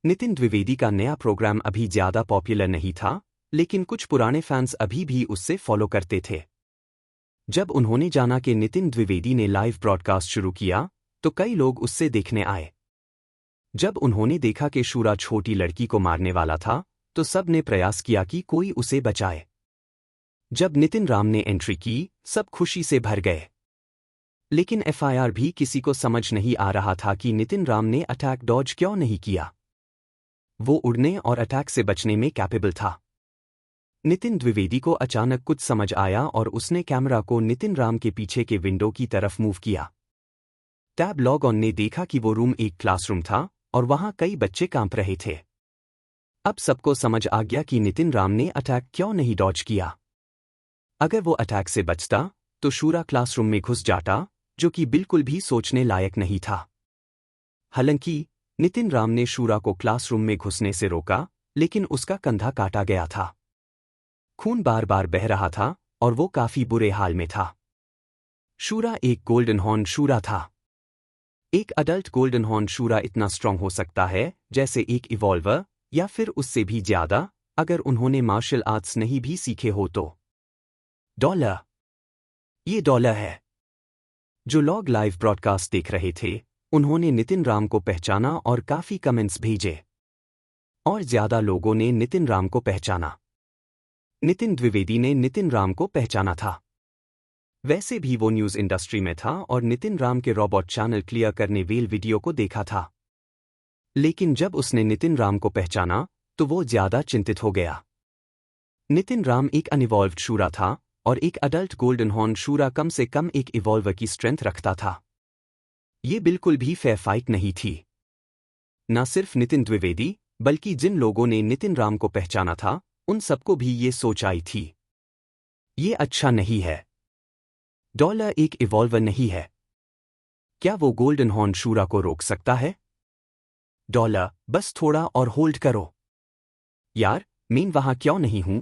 नितिन द्विवेदी का नया प्रोग्राम अभी ज्यादा पॉपुलर नहीं था, लेकिन कुछ पुराने फैंस अभी भी उससे फॉलो करते थे। जब उन्होंने जाना कि नितिन द्विवेदी ने लाइव ब्रॉडकास्ट शुरू किया, तो कई लोग उससे देखने आए। जब उन्होंने देखा कि शूरा छोटी लड़की को मारने वाला था, तो सब ने प्रयास किया कि कोई उसे बचाए। जब नितिन राम ने एंट्री की, सब खुशी से भर गए। लेकिन एफआईआर भी किसी को समझ नहीं आ रहा था कि नितिन राम ने अटैक डॉज क्यों नहीं किया। वो उड़ने और अटैक से बचने में कैपेबल था। नितिन द्विवेदी को अचानक कुछ समझ आया और उसने कैमरा को नितिन राम के पीछे के विंडो की तरफ मूव किया। टैब लॉग ऑन ने देखा कि वो रूम एक क्लासरूम था और वहां कई बच्चे कांप रहे थे। अब सबको समझ आ गया कि नितिन राम ने अटैक क्यों नहीं डॉज किया। अगर वो अटैक से बचता, तो शूरा क्लासरूम में घुस जाता, जो कि बिल्कुल भी सोचने लायक नहीं था। हालांकि नितिन राम ने शूरा को क्लासरूम में घुसने से रोका, लेकिन उसका कंधा काटा गया था। खून बार बार बह रहा था और वो काफी बुरे हाल में था। शूरा एक गोल्डन हॉर्न शूरा था। एक अडल्ट गोल्डन हॉर्न शूरा इतना स्ट्रांग हो सकता है जैसे एक इवॉल्वर, या फिर उससे भी ज्यादा, अगर उन्होंने मार्शल आर्ट्स नहीं भी सीखे हो तो। डॉलर। ये डॉलर है। जो लोग लाइव ब्रॉडकास्ट देख रहे थे, उन्होंने नितिन राम को पहचाना और काफी कमेंट्स भेजे। और ज्यादा लोगों ने नितिन राम को पहचाना। नितिन द्विवेदी ने नितिन राम को पहचाना था। वैसे भी वो न्यूज इंडस्ट्री में था और नितिन राम के रोबोट चैनल क्लियर करने वेल वीडियो को देखा था। लेकिन जब उसने नितिन राम को पहचाना, तो वो ज्यादा चिंतित हो गया। नितिन राम एक अनइवॉल्व्ड शूरा था और एक अडल्ट गोल्डन हॉर्न शूरा कम से कम एक इवॉल्वर की स्ट्रेंथ रखता था। ये बिल्कुल भी फेयर फाइट नहीं थी। न सिर्फ नितिन द्विवेदी, बल्कि जिन लोगों ने नितिन राम को पहचाना था, उन सबको भी ये सोच आई थी। ये अच्छा नहीं है। डॉलर एक इवॉल्वर नहीं है। क्या वो गोल्डन हॉर्न शूरा को रोक सकता है? डॉलर, बस थोड़ा और होल्ड करो। यार, मैं वहां क्यों नहीं हूं?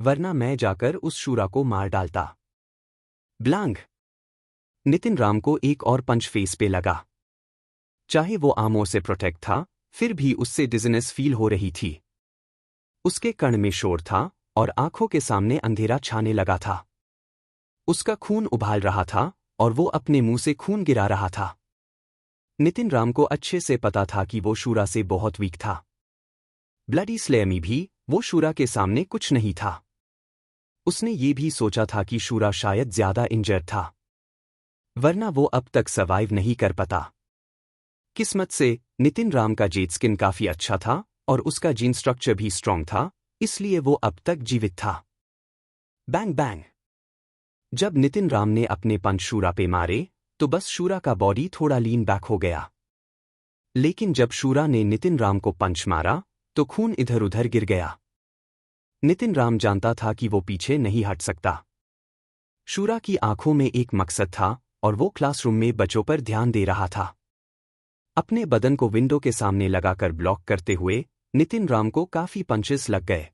वरना मैं जाकर उस शूरा को मार डालता। ब्लांग। नितिन राम को एक और पंच फेस पे लगा। चाहे वो आर्मर से प्रोटेक्ट था, फिर भी उससे डिज़नेस फील हो रही थी। उसके कण में शोर था और आंखों के सामने अंधेरा छाने लगा था। उसका खून उबाल रहा था और वो अपने मुंह से खून गिरा रहा था। नितिन राम को अच्छे से पता था कि वो शूरा से बहुत वीक था। ब्लडी स्लेयर में भी वो शूरा के सामने कुछ नहीं था। उसने ये भी सोचा था कि शूरा शायद ज्यादा इंजर्ड था, वरना वो अब तक सर्वाइव नहीं कर पाता। किस्मत से नितिन राम का जेट स्किन काफी अच्छा था और उसका जीन स्ट्रक्चर भी स्ट्रांग था, इसलिए वो अब तक जीवित था। Bang bang. जब नितिन राम ने अपने पंच शूरा पे मारे, तो बस शूरा का बॉडी थोड़ा लीन बैक हो गया। लेकिन जब शूरा ने नितिन राम को पंच मारा, तो खून इधर उधर गिर गया। नितिन राम जानता था कि वो पीछे नहीं हट सकता। शूरा की आंखों में एक मकसद था और वो क्लासरूम में बच्चों पर ध्यान दे रहा था। अपने बदन को विंडो के सामने लगाकर ब्लॉक करते हुए नितिन राम को काफी पंचेस लग गए।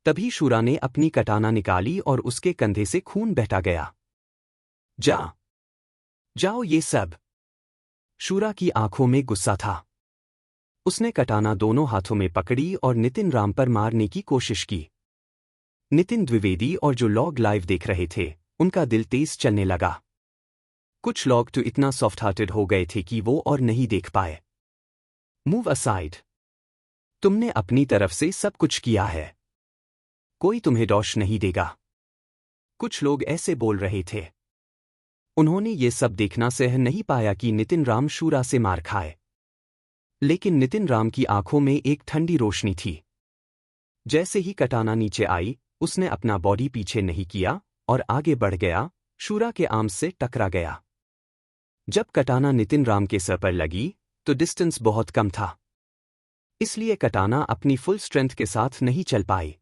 तभी शूरा ने अपनी कटाना निकाली और उसके कंधे से खून बहता गया। जाओ ये सब। शूरा की आंखों में गुस्सा था। उसने कटाना दोनों हाथों में पकड़ी और नितिन राम पर मारने की कोशिश की। नितिन द्विवेदी और जो लोग लाइव देख रहे थे, उनका दिल तेज चलने लगा। कुछ लोग तो इतना सॉफ्ट हार्टेड हो गए थे कि वो और नहीं देख पाए। Move aside. तुमने अपनी तरफ से सब कुछ किया है। कोई तुम्हें डॉश नहीं देगा। कुछ लोग ऐसे बोल रहे थे। उन्होंने ये सब देखना सह नहीं पाया कि नितिन राम शूरा से मार खाए। लेकिन नितिन राम की आंखों में एक ठंडी रोशनी थी। जैसे ही कटाना नीचे आई, उसने अपना बॉडी पीछे नहीं किया और आगे बढ़ गया, शूरा के आर्म्स से टकरा गया। जब कटाना नितिन राम के सर पर लगी, तो डिस्टेंस बहुत कम था। इसलिए कटाना अपनी फुल स्ट्रेंथ के साथ नहीं चल पाई।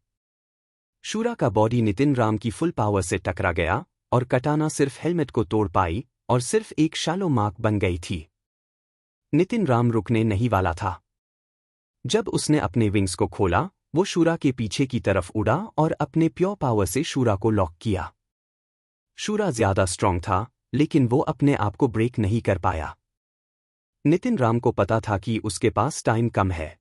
शूरा का बॉडी नितिन राम की फुल पावर से टकरा गया और कटाना सिर्फ हेलमेट को तोड़ पाई और सिर्फ एक शैलो मार्क बन गई थी। नितिन राम रुकने नहीं वाला था। जब उसने अपने विंग्स को खोला, वो शूरा के पीछे की तरफ उड़ा और अपने प्योर पावर से शूरा को लॉक किया। शूरा ज्यादा स्ट्रांग था, लेकिन वो अपने आप को ब्रेक नहीं कर पाया। नितिन राम को पता था कि उसके पास टाइम कम है।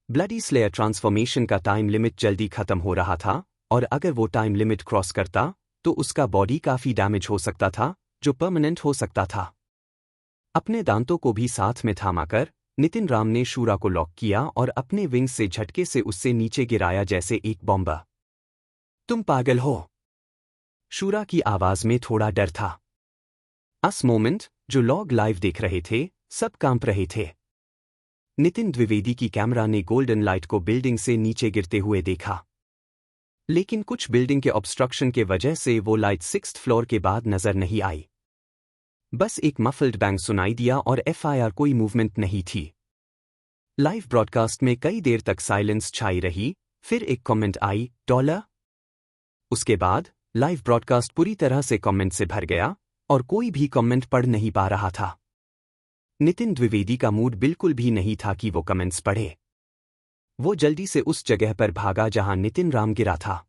ब्लडी स्लेयर ट्रांसफॉर्मेशन का टाइम लिमिट जल्दी खत्म हो रहा था, और अगर वो टाइम लिमिट क्रॉस करता तो उसका बॉडी काफी डैमेज हो सकता था, जो परमानेंट हो सकता था। अपने दांतों को भी साथ में थामाकर नितिन राम ने शूरा को लॉक किया और अपने विंग्स से झटके से उससे नीचे गिराया जैसे एक बॉम्ब। तुम पागल हो? शूरा की आवाज में थोड़ा डर था। उस मोमेंट जो लोग लाइव देख रहे थे, सब कांप रहे थे। नितिन द्विवेदी की कैमरा ने गोल्डन लाइट को बिल्डिंग से नीचे गिरते हुए देखा, लेकिन कुछ बिल्डिंग के ऑब्स्ट्रक्शन के वजह से वो लाइट 6th फ्लोर के बाद नजर नहीं आई। बस एक मफल्ड बैंग सुनाई दिया और FIR कोई मूवमेंट नहीं थी। लाइव ब्रॉडकास्ट में कई देर तक साइलेंस छाई रही, फिर एक कमेंट आई, $। उसके बाद लाइव ब्रॉडकास्ट पूरी तरह से कमेंट से भर गया और कोई भी कमेंट पढ़ नहीं पा रहा था। नितिन द्विवेदी का मूड बिल्कुल भी नहीं था कि वो कमेंट्स पढ़े। वो जल्दी से उस जगह पर भागा जहां नितिन राम गिरा था।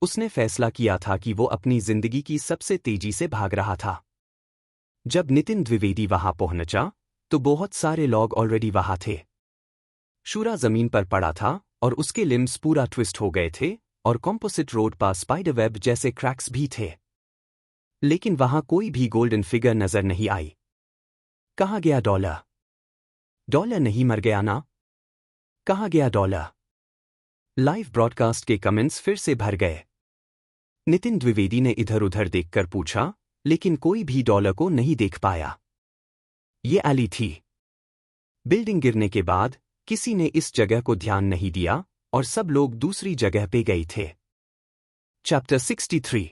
उसने फैसला किया था कि वो अपनी जिंदगी की सबसे तेजी से भाग रहा था। जब नितिन द्विवेदी वहां पहुंचा तो बहुत सारे लोग ऑलरेडी वहां थे। शूरा जमीन पर पड़ा था और उसके लिम्स पूरा ट्विस्ट हो गए थे और कॉम्पोजिट रोड पर स्पाइडर वेब जैसे क्रैक्स भी थे। लेकिन वहां कोई भी गोल्डन फिगर नजर नहीं आई। कहाँ गया $? $? नहीं मर गया ना? कहाँ गया $? लाइव ब्रॉडकास्ट के कमेंट्स फिर से भर गए। नितिन द्विवेदी ने इधर उधर देखकर पूछा, लेकिन कोई भी $? को नहीं देख पाया। ये एली थी। बिल्डिंग गिरने के बाद किसी ने इस जगह को ध्यान नहीं दिया और सब लोग दूसरी जगह पे गए थे। चैप्टर 63।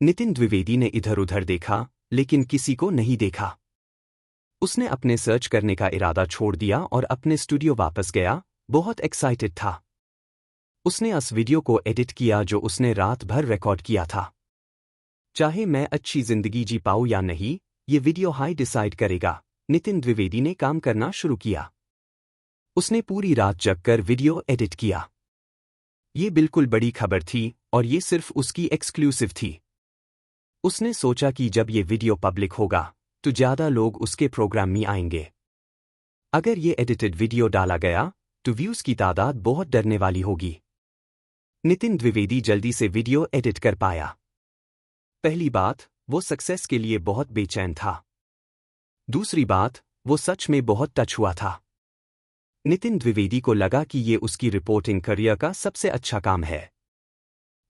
नितिन द्विवेदी ने इधर उधर देखा, लेकिन किसी को नहीं देखा। उसने अपने सर्च करने का इरादा छोड़ दिया और अपने स्टूडियो वापस गया, बहुत एक्साइटेड था। उसने उस वीडियो को एडिट किया जो उसने रात भर रिकॉर्ड किया था। चाहे मैं अच्छी जिंदगी जी पाऊं या नहीं, ये वीडियो हाई डिसाइड करेगा। नितिन द्विवेदी ने काम करना शुरू किया। उसने पूरी रात जगकर वीडियो एडिट किया। ये बिल्कुल बड़ी खबर थी और ये सिर्फ उसकी एक्सक्लूसिव थी। उसने सोचा कि जब ये वीडियो पब्लिक होगा तो ज्यादा लोग उसके प्रोग्राम में आएंगे। अगर ये एडिटेड वीडियो डाला गया तो व्यूज की तादाद बहुत डरने वाली होगी। नितिन द्विवेदी जल्दी से वीडियो एडिट कर पाया। पहली बात, वो सक्सेस के लिए बहुत बेचैन था। दूसरी बात, वो सच में बहुत टच हुआ था। नितिन द्विवेदी को लगा कि ये उसकी रिपोर्टिंग करियर का सबसे अच्छा काम है।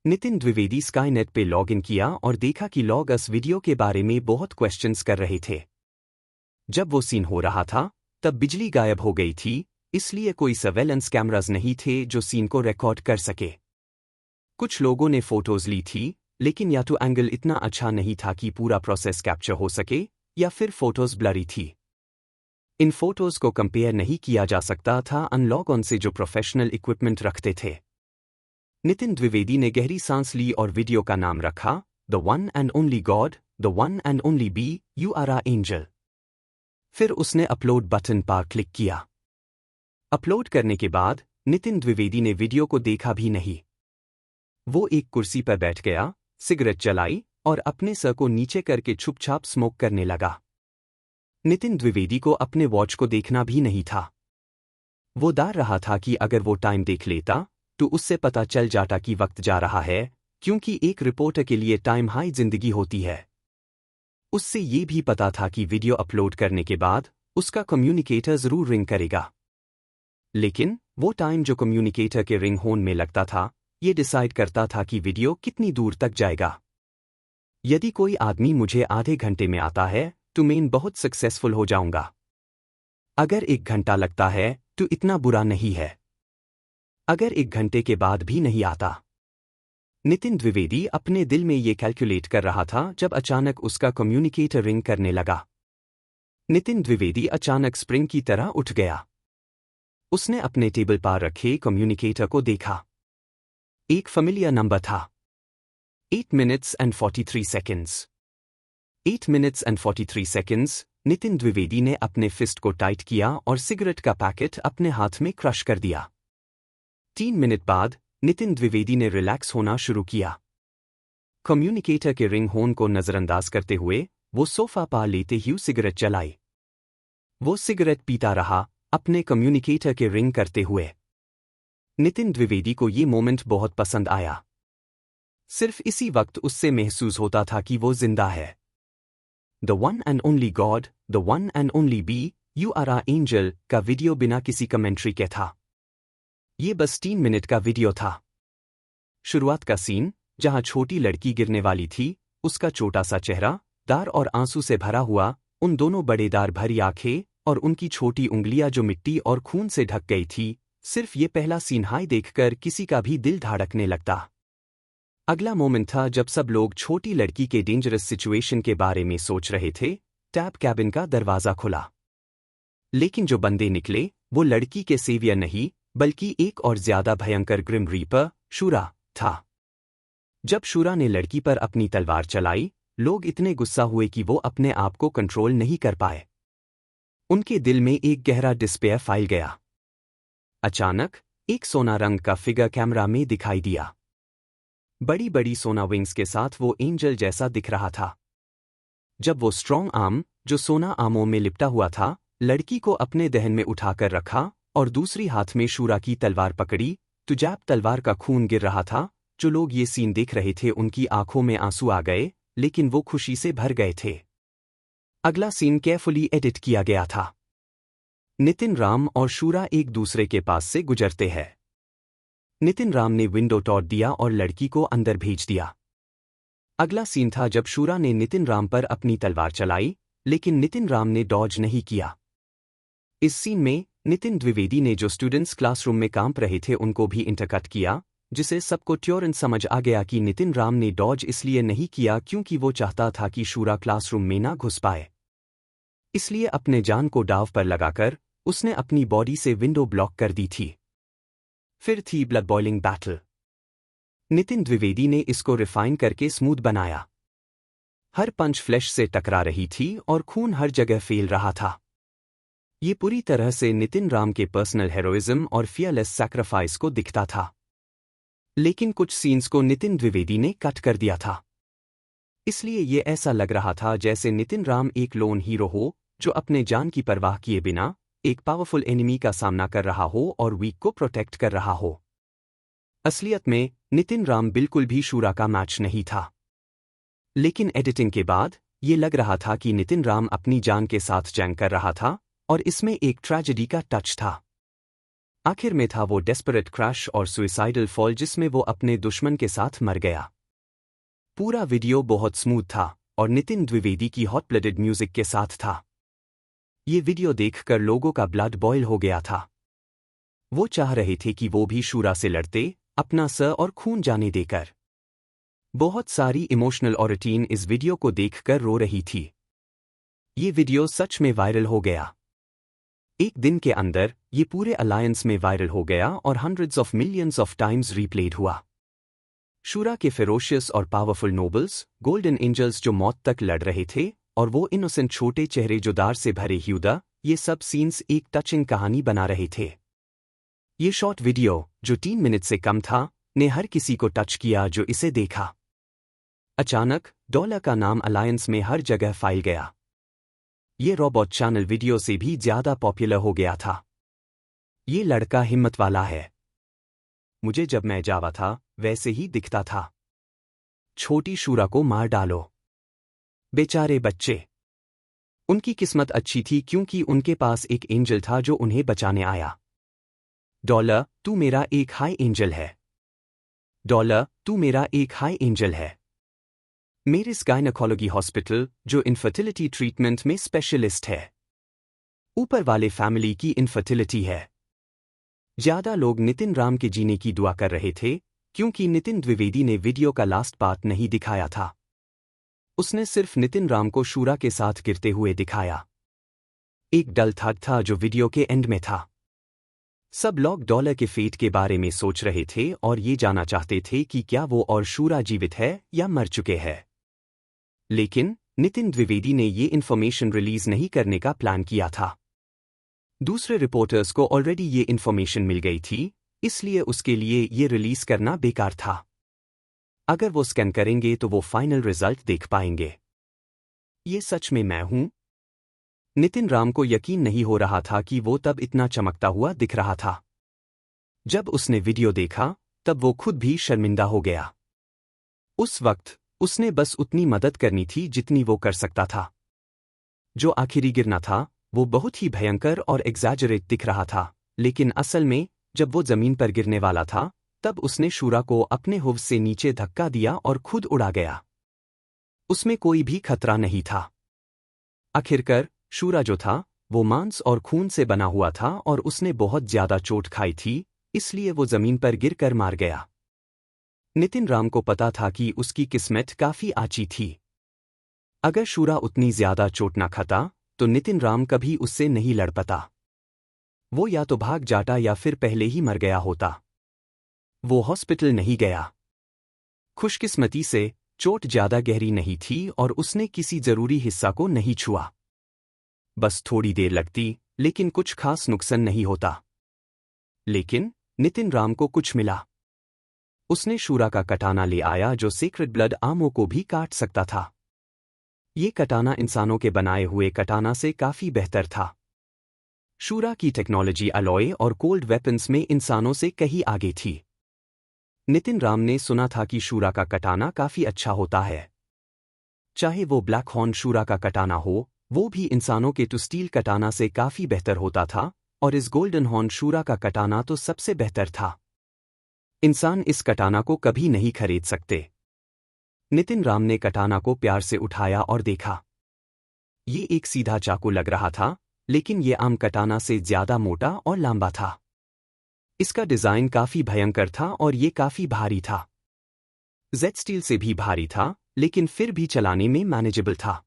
नितिन द्विवेदी स्काईनेट पे लॉग इन किया और देखा कि लोग इस वीडियो के बारे में बहुत क्वेश्चंस कर रहे थे। जब वो सीन हो रहा था तब बिजली गायब हो गई थी, इसलिए कोई सर्वेलेंस कैमरास नहीं थे जो सीन को रिकॉर्ड कर सके। कुछ लोगों ने फोटोज ली थी, लेकिन या तो एंगल इतना अच्छा नहीं था कि पूरा प्रोसेस कैप्चर हो सके, या फिर फोटोज ब्लरी थी। इन फोटोज को कंपेयर नहीं किया जा सकता था अनलॉग ऑन से जो प्रोफेशनल इक्विपमेंट रखते थे। नितिन द्विवेदी ने गहरी सांस ली और वीडियो का नाम रखा, the one and only God, the one and only B, you are a angel. फिर उसने अपलोड बटन पर क्लिक किया। अपलोड करने के बाद नितिन द्विवेदी ने वीडियो को देखा भी नहीं। वो एक कुर्सी पर बैठ गया, सिगरेट जलाई और अपने सर को नीचे करके छुपछाप स्मोक करने लगा। नितिन द्विवेदी को अपने वॉच को देखना भी नहीं था। वो डर रहा था कि अगर वो टाइम देख लेता तो उससे पता चल जाता कि वक्त जा रहा है, क्योंकि एक रिपोर्टर के लिए टाइम हाई जिंदगी होती है। उससे ये भी पता था कि वीडियो अपलोड करने के बाद उसका कम्युनिकेटर जरूर रिंग करेगा। लेकिन वो टाइम जो कम्युनिकेटर के रिंग होने में लगता था, ये डिसाइड करता था कि वीडियो कितनी दूर तक जाएगा। यदि कोई आदमी मुझे आधे घंटे में आता है तो मैं बहुत सक्सेसफुल हो जाऊंगा। अगर 1 घंटा लगता है तो इतना बुरा नहीं है। अगर 1 घंटे के बाद भी नहीं आता। नितिन द्विवेदी अपने दिल में ये कैलकुलेट कर रहा था जब अचानक उसका कम्युनिकेटर रिंग करने लगा। नितिन द्विवेदी अचानक स्प्रिंग की तरह उठ गया। उसने अपने टेबल पर रखे कम्युनिकेटर को देखा। एक फेमिलियर नंबर था। 8 minutes and 43 seconds। 8 minutes and 43 seconds। Nitin Dwivedi ने अपने फिस्ट को टाइट किया और सिगरेट का पैकेट अपने हाथ में क्रश कर दिया। 3 मिनट बाद नितिन द्विवेदी ने रिलैक्स होना शुरू किया। कम्युनिकेटर के रिंग होन को नजरअंदाज करते हुए वो सोफा पर लेते ही सिगरेट जलाई। वो सिगरेट पीता रहा, अपने कम्युनिकेटर के रिंग करते हुए। नितिन द्विवेदी को ये मोमेंट बहुत पसंद आया। सिर्फ इसी वक्त उससे महसूस होता था कि वो जिंदा है। The one and only God, the one and only B, you are a angel का वीडियो बिना किसी कमेंट्री के था। ये बस 3 मिनट का वीडियो था। शुरुआत का सीन, जहां छोटी लड़की गिरने वाली थी, उसका छोटा सा चेहरा, दार और आंसू से भरा हुआ, उन दोनों बड़े दार भरी आंखें और उनकी छोटी उंगलियां जो मिट्टी और खून से ढक गई थी। सिर्फ ये पहला सीन हाई देखकर किसी का भी दिल धड़कने लगता। अगला मोमेंट था जब सब लोग छोटी लड़की के डेंजरस सिचुएशन के बारे में सोच रहे थे। टैब कैबिन का दरवाजा खुला, लेकिन जो बंदे निकले वो लड़की के सेवियर नहीं, बल्कि एक और ज्यादा भयंकर ग्रिम रीपर, शूरा, था। जब शूरा ने लड़की पर अपनी तलवार चलाई, लोग इतने गुस्सा हुए कि वो अपने आप को कंट्रोल नहीं कर पाए। उनके दिल में एक गहरा डिस्पेयर फैल गया। अचानक एक सोना रंग का फिगर कैमरा में दिखाई दिया। बड़ी बड़ी सोना विंग्स के साथ वो एंजल जैसा दिख रहा था। जब वो स्ट्रॉन्ग आर्म, जो सोना आर्मों में लिपटा हुआ था, लड़की को अपने दहन में उठाकर रखा और दूसरी हाथ में शूरा की तलवार पकड़ी, तो जैब तलवार का खून गिर रहा था। जो लोग ये सीन देख रहे थे उनकी आंखों में आंसू आ गए, लेकिन वो खुशी से भर गए थे। अगला सीन केयरफुली एडिट किया गया था। नितिन राम और शूरा एक दूसरे के पास से गुजरते हैं। नितिन राम ने विंडो तोड़ दिया और लड़की को अंदर भेज दिया। अगला सीन था जब शूरा ने नितिन राम पर अपनी तलवार चलाई, लेकिन नितिन राम ने डॉज नहीं किया। इस सीन में नितिन द्विवेदी ने जो स्टूडेंट्स क्लासरूम में काम रहे थे उनको भी इंटरकट किया, जिसे सबको तुरंत समझ आ गया कि नितिन राम ने डॉज इसलिए नहीं किया क्योंकि वो चाहता था कि शूरा क्लासरूम में ना घुस पाए। इसलिए अपने जान को दांव पर लगाकर उसने अपनी बॉडी से विंडो ब्लॉक कर दी थी। फिर थी blood boiling battle. Nitin Dwivedi ने इसको रिफाइन करके स्मूथ बनाया। हर पंच फ्लैश से टकरा रही थी और खून हर जगह फैल रहा था। ये पूरी तरह से नितिन राम के पर्सनल हेरोइज्म और फियरलेस सैक्रिफाइस को दिखता था। लेकिन कुछ सीन्स को नितिन द्विवेदी ने कट कर दिया था। इसलिए ये ऐसा लग रहा था जैसे नितिन राम एक लोन हीरो हो, जो अपने जान की परवाह किए बिना एक पावरफुल एनिमी का सामना कर रहा हो और वीक को प्रोटेक्ट कर रहा हो। असलियत में नितिन राम बिल्कुल भी शूरा का मैच नहीं था। लेकिन एडिटिंग के बाद ये लग रहा था कि नितिन राम अपनी जान के साथ जंग कर रहा था और इसमें एक ट्रेजेडी का टच था। आखिर में था वो डेस्परेट क्रैश और सुइसाइडल फॉल जिसमें वो अपने दुश्मन के साथ मर गया। पूरा वीडियो बहुत स्मूथ था और नितिन द्विवेदी की हॉट ब्लडेड म्यूजिक के साथ था। ये वीडियो देखकर लोगों का ब्लड बॉयल हो गया था। वो चाह रहे थे कि वो भी शूरा से लड़ते, अपना सर और खून जाने देकर। बहुत सारी इमोशनल ऑडियंस इस वीडियो को देखकर रो रही थी। ये वीडियो सच में वायरल हो गया। एक दिन के अंदर ये पूरे अलायंस में वायरल हो गया और hundreds of millions of times replayed हुआ। शूरा के फेरोशियस और पावरफुल नोबल्स, गोल्डन एंजल्स जो मौत तक लड़ रहे थे, और वो इनोसेंट छोटे चेहरे जो दार से भरे ह्यूदा, ये सब सीन्स एक टचिंग कहानी बना रहे थे। ये शॉर्ट वीडियो, जो 3 मिनट से कम था, ने हर किसी को टच किया जो इसे देखा। अचानक डॉलर का नाम अलायंस में हर जगह फैल गया। ये रोबोट चैनल वीडियो से भी ज्यादा पॉपुलर हो गया था। ये लड़का हिम्मत वाला है। मुझे जब मैं जावा था वैसे ही दिखता था। छोटी शूरा को मार डालो। बेचारे बच्चे। उनकी किस्मत अच्छी थी क्योंकि उनके पास एक एंजल था जो उन्हें बचाने आया। डॉलर, तू मेरा एक हाई एंजल है। डॉलर, तू मेरा एक हाई एंजल है। मेरिस गायनेकोलॉजी हॉस्पिटल, जो इनफर्टिलिटी ट्रीटमेंट में स्पेशलिस्ट है। ऊपर वाले फैमिली की इनफर्टिलिटी है। ज्यादा लोग नितिन राम के जीने की दुआ कर रहे थे, क्योंकि नितिन द्विवेदी ने वीडियो का लास्ट पार्ट नहीं दिखाया था। उसने सिर्फ नितिन राम को शूरा के साथ गिरते हुए दिखाया। एक डल थग था जो वीडियो के एंड में था। सब लोग डॉलर के फेट के बारे में सोच रहे थे और ये जानना चाहते थे कि क्या वो और शूरा जीवित है या मर चुके हैं। लेकिन नितिन द्विवेदी ने ये इन्फॉर्मेशन रिलीज नहीं करने का प्लान किया था। दूसरे रिपोर्टर्स को ऑलरेडी ये इन्फॉर्मेशन मिल गई थी, इसलिए उसके लिए ये रिलीज करना बेकार था। अगर वो स्कैन करेंगे तो वो फाइनल रिजल्ट देख पाएंगे। ये सच में मैं हूं। नितिन राम को यकीन नहीं हो रहा था कि वो तब इतना चमकता हुआ दिख रहा था। जब उसने वीडियो देखा तब वो खुद भी शर्मिंदा हो गया। उस वक्त उसने बस उतनी मदद करनी थी जितनी वो कर सकता था। जो आखिरी गिरना था वो बहुत ही भयंकर और एग्जैजरेट दिख रहा था, लेकिन असल में जब वो जमीन पर गिरने वाला था तब उसने शूरा को अपने हुव से नीचे धक्का दिया और खुद उड़ा गया। उसमें कोई भी खतरा नहीं था। आखिरकार शूरा जो था वो मांस और खून से बना हुआ था और उसने बहुत ज्यादा चोट खाई थी, इसलिए वो जमीन पर गिरकर मार गया। नितिन राम को पता था कि उसकी किस्मत काफी आची थी। अगर शूरा उतनी ज्यादा चोट न खाता तो नितिन राम कभी उससे नहीं लड़ पाता। वो या तो भाग जाता या फिर पहले ही मर गया होता। वो हॉस्पिटल नहीं गया। खुशकिस्मती से चोट ज्यादा गहरी नहीं थी और उसने किसी जरूरी हिस्सा को नहीं छुआ। बस थोड़ी देर लगती, लेकिन कुछ खास नुकसान नहीं होता। लेकिन नितिन राम को कुछ मिला। उसने शूरा का कटाना ले आया जो सीक्रेट ब्लड आर्मों को भी काट सकता था। ये कटाना इंसानों के बनाए हुए कटाना से काफी बेहतर था। शूरा की टेक्नोलॉजी अलॉय और कोल्ड वेपन्स में इंसानों से कहीं आगे थी। नितिन राम ने सुना था कि शूरा का कटाना काफी अच्छा होता है। चाहे वो ब्लैक हॉर्न शूरा का कटाना हो, वो भी इंसानों के टू स्टील कटाना से काफी बेहतर होता था, और इस गोल्डन हॉर्न शूरा का कटाना तो सबसे बेहतर था। इंसान इस कटाना को कभी नहीं खरीद सकते। नितिन राम ने कटाना को प्यार से उठाया और देखा। ये एक सीधा चाकू लग रहा था, लेकिन ये आम कटाना से ज्यादा मोटा और लंबा था। इसका डिजाइन काफी भयंकर था और ये काफी भारी था। जेड स्टील से भी भारी था, लेकिन फिर भी चलाने में मैनेजेबल था।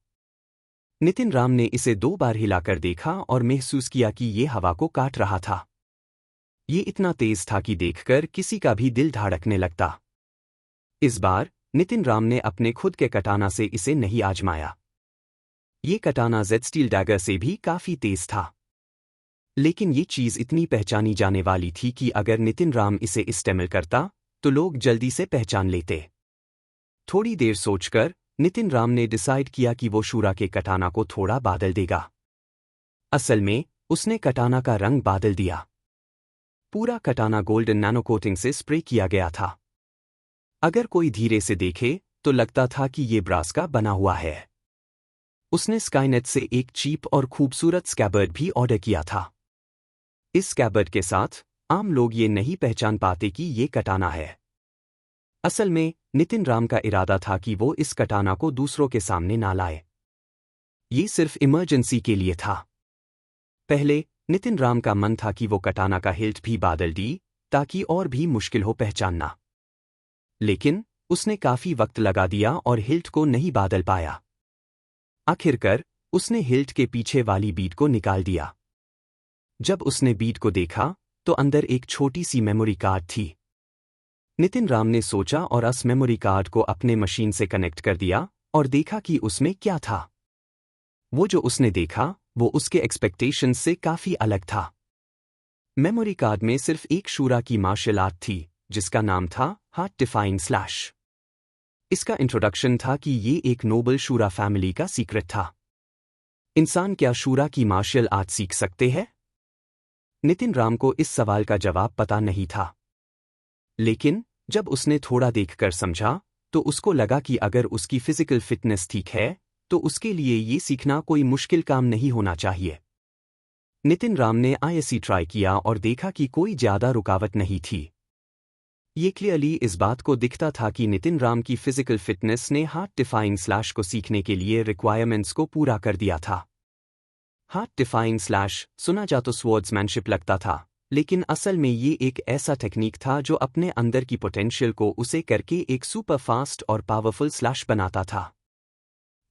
नितिन राम ने इसे 2 बार हिलाकर देखा और महसूस किया कि ये हवा को काट रहा था। ये इतना तेज था कि देखकर किसी का भी दिल धड़कने लगता। इस बार नितिन राम ने अपने खुद के कटाना से इसे नहीं आजमाया। ये कटाना जेड स्टील डैगर से भी काफी तेज था। लेकिन ये चीज इतनी पहचानी जाने वाली थी कि अगर नितिन राम इसे इस्तेमाल करता तो लोग जल्दी से पहचान लेते। थोड़ी देर सोचकर नितिन राम ने डिसाइड किया कि वो शूरा के कटाना को थोड़ा बादल देगा। असल में उसने कटाना का रंग बादल दिया। पूरा कटाना गोल्डन नैनो कोटिंग से स्प्रे किया गया था। अगर कोई धीरे से देखे तो लगता था कि ये ब्रास का बना हुआ है। उसने स्काईनेट से एक चीप और खूबसूरत स्कैबर्ड भी ऑर्डर किया था। इस स्कैबर्ड के साथ आम लोग ये नहीं पहचान पाते कि ये कटाना है। असल में नितिन राम का इरादा था कि वो इस कटाना को दूसरों के सामने ना लाए। ये सिर्फ इमरजेंसी के लिए था। पहले नितिन राम का मन था कि वो कटाना का हिल्ट भी बादल दी ताकि और भी मुश्किल हो पहचानना। लेकिन उसने काफी वक्त लगा दिया और हिल्ट को नहीं बादल पाया। आखिरकार उसने हिल्ट के पीछे वाली बीट को निकाल दिया। जब उसने बीट को देखा तो अंदर एक छोटी सी मेमोरी कार्ड थी। नितिन राम ने सोचा और उस मेमोरी कार्ड को अपने मशीन से कनेक्ट कर दिया और देखा कि उसमें क्या था। वो जो उसने देखा वो उसके एक्सपेक्टेशंस से काफी अलग था। मेमोरी कार्ड में सिर्फ एक शूरा की मार्शल आर्ट थी जिसका नाम था हार्ट डिफाइंग स्लैश। इसका इंट्रोडक्शन था कि ये एक नोबल शूरा फैमिली का सीक्रेट था। इंसान क्या शूरा की मार्शल आर्ट सीख सकते हैं? नितिन राम को इस सवाल का जवाब पता नहीं था। लेकिन जब उसने थोड़ा देखकर समझा तो उसको लगा कि अगर उसकी फिजिकल फिटनेस ठीक है तो उसके लिए ये सीखना कोई मुश्किल काम नहीं होना चाहिए। नितिन राम ने आईएससी ट्राई किया और देखा कि कोई ज्यादा रुकावट नहीं थी। ये क्लियरली इस बात को दिखता था कि नितिन राम की फिजिकल फिटनेस ने हार्ट डिफाइंग स्लैश को सीखने के लिए रिक्वायरमेंट्स को पूरा कर दिया था। हार्ट डिफाइंग स्लैश सुना जा तो स्वॉर्ड्समैनशिप लगता था, लेकिन असल में ये एक ऐसा टेक्निक था जो अपने अंदर की पोटेंशियल को उसे करके एक सुपर फास्ट और पावरफुल स्लैश बनाता था।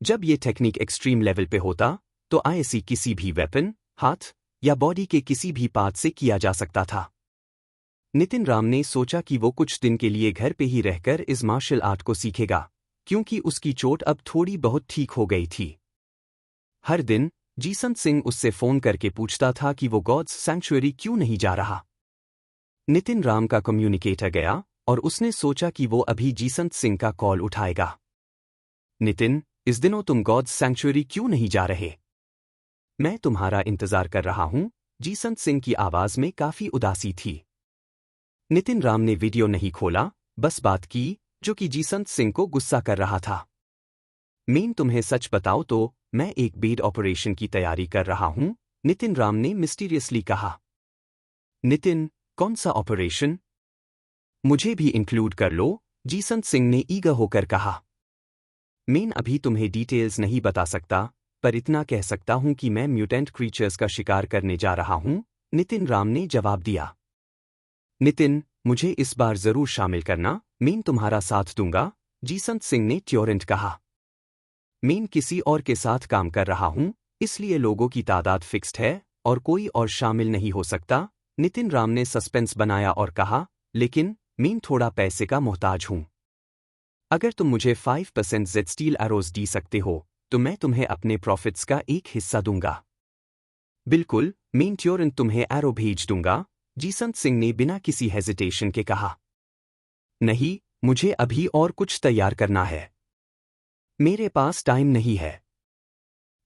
जब ये टेक्निक एक्सट्रीम लेवल पे होता तो आईएससी किसी भी वेपन, हाथ या बॉडी के किसी भी पार्ट से किया जा सकता था। नितिन राम ने सोचा कि वो कुछ दिन के लिए घर पे ही रहकर इस मार्शल आर्ट को सीखेगा, क्योंकि उसकी चोट अब थोड़ी बहुत ठीक हो गई थी। हर दिन जीसंत सिंह उससे फोन करके पूछता था कि वो गॉड्स सैंक्चुअरी क्यों नहीं जा रहा। नितिन राम का कम्युनिकेटर गया और उसने सोचा कि वो अभी जीसंत सिंह का कॉल उठाएगा। नितिन, इस दिनों तुम गॉड्स सैंक्चुअरी क्यों नहीं जा रहे? मैं तुम्हारा इंतजार कर रहा हूं। जीसंत सिंह की आवाज में काफी उदासी थी। नितिन राम ने वीडियो नहीं खोला, बस बात की, जो कि जीसंत सिंह को गुस्सा कर रहा था। मीन तुम्हें सच बताओ तो मैं एक बेड ऑपरेशन की तैयारी कर रहा हूं, नितिन राम ने मिस्टीरियसली कहा। नितिन, कौन सा ऑपरेशन? मुझे भी इंक्लूड कर लो, जीसंत सिंह ने ईगर होकर कहा। मीन अभी तुम्हें डिटेल्स नहीं बता सकता, पर इतना कह सकता हूं कि मैं म्यूटेंट क्रीचर्स का शिकार करने जा रहा हूं, नितिन राम ने जवाब दिया। नितिन, मुझे इस बार जरूर शामिल करना, मीन तुम्हारा साथ दूंगा, जीसंत सिंह ने ट्योरेंट कहा। मीन किसी और के साथ काम कर रहा हूं, इसलिए लोगों की तादाद फिक्स्ड है और कोई और शामिल नहीं हो सकता, नितिन राम ने सस्पेंस बनाया और कहा। लेकिन मीन थोड़ा पैसे का मोहताज हूं। अगर तुम मुझे 5% जेड स्टील एरोज दी सकते हो तो मैं तुम्हें अपने प्रॉफिट्स का एक हिस्सा दूंगा। बिल्कुल, मीन ट्योरेंट तुम्हें एरो भेज दूंगा, जीसंत सिंह ने बिना किसी हेजिटेशन के कहा। नहीं, मुझे अभी और कुछ तैयार करना है। मेरे पास टाइम नहीं है।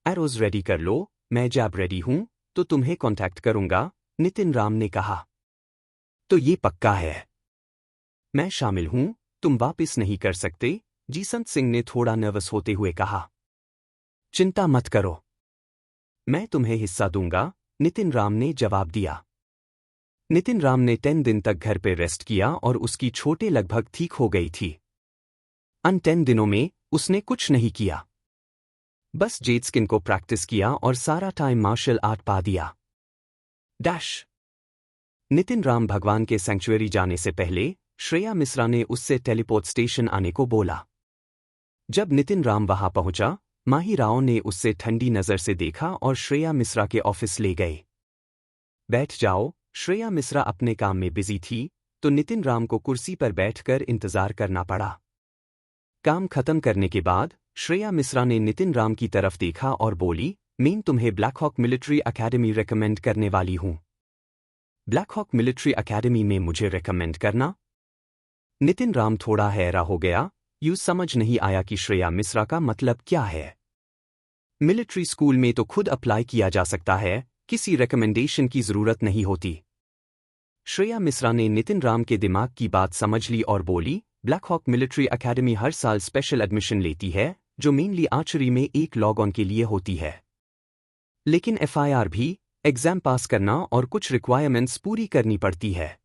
एरोज रेडी कर लो, मैं जब रेडी हूं तो तुम्हें कांटेक्ट करूंगा, नितिन राम ने कहा। तो ये पक्का है। मैं शामिल हूं, तुम वापस नहीं कर सकते, जीसंत सिंह ने थोड़ा नर्वस होते हुए कहा। चिंता मत करो, मैं तुम्हें हिस्सा दूंगा, नितिन राम ने जवाब दिया। नितिन राम ने 10 दिन तक घर पे रेस्ट किया और उसकी चोटें लगभग ठीक हो गई थी। उन 10 दिनों में उसने कुछ नहीं किया, बस जेड स्किन को प्रैक्टिस किया और सारा टाइम मार्शल आर्ट पा दिया। डैश। नितिन राम भगवान के सैंक्चुअरी जाने से पहले श्रेया मिश्रा ने उससे टेलीपोर्ट स्टेशन आने को बोला। जब नितिन राम वहां पहुंचा, माही राव ने उससे ठंडी नजर से देखा और श्रेया मिश्रा के ऑफिस ले गए। बैठ जाओ, श्रेया मिश्रा अपने काम में बिजी थी, तो नितिन राम को कुर्सी पर बैठकर इंतजार करना पड़ा। काम खत्म करने के बाद श्रेया मिश्रा ने नितिन राम की तरफ देखा और बोली, मीन तुम्हें Black Hawk Military Academy recommend करने वाली हूं। ब्लैक हॉक मिलिट्री अकेडमी में मुझे रेकमेंड करना? नितिन राम थोड़ा हैरा हो गया, यूं समझ नहीं आया कि श्रेया मिश्रा का मतलब क्या है। मिलिट्री स्कूल में तो खुद अप्लाई किया जा सकता है, किसी रिकमेंडेशन की जरूरत नहीं होती। श्रेया मिश्रा ने नितिन राम के दिमाग की बात समझ ली और बोली, ब्लैक हॉक मिलिट्री अकेडमी हर साल स्पेशल एडमिशन लेती है, जो मेनली आर्चरी में एक लॉग ऑन के लिए होती है। लेकिन FIR भी, एग्जाम पास करना और कुछ रिक्वायरमेंट्स पूरी करनी पड़ती है।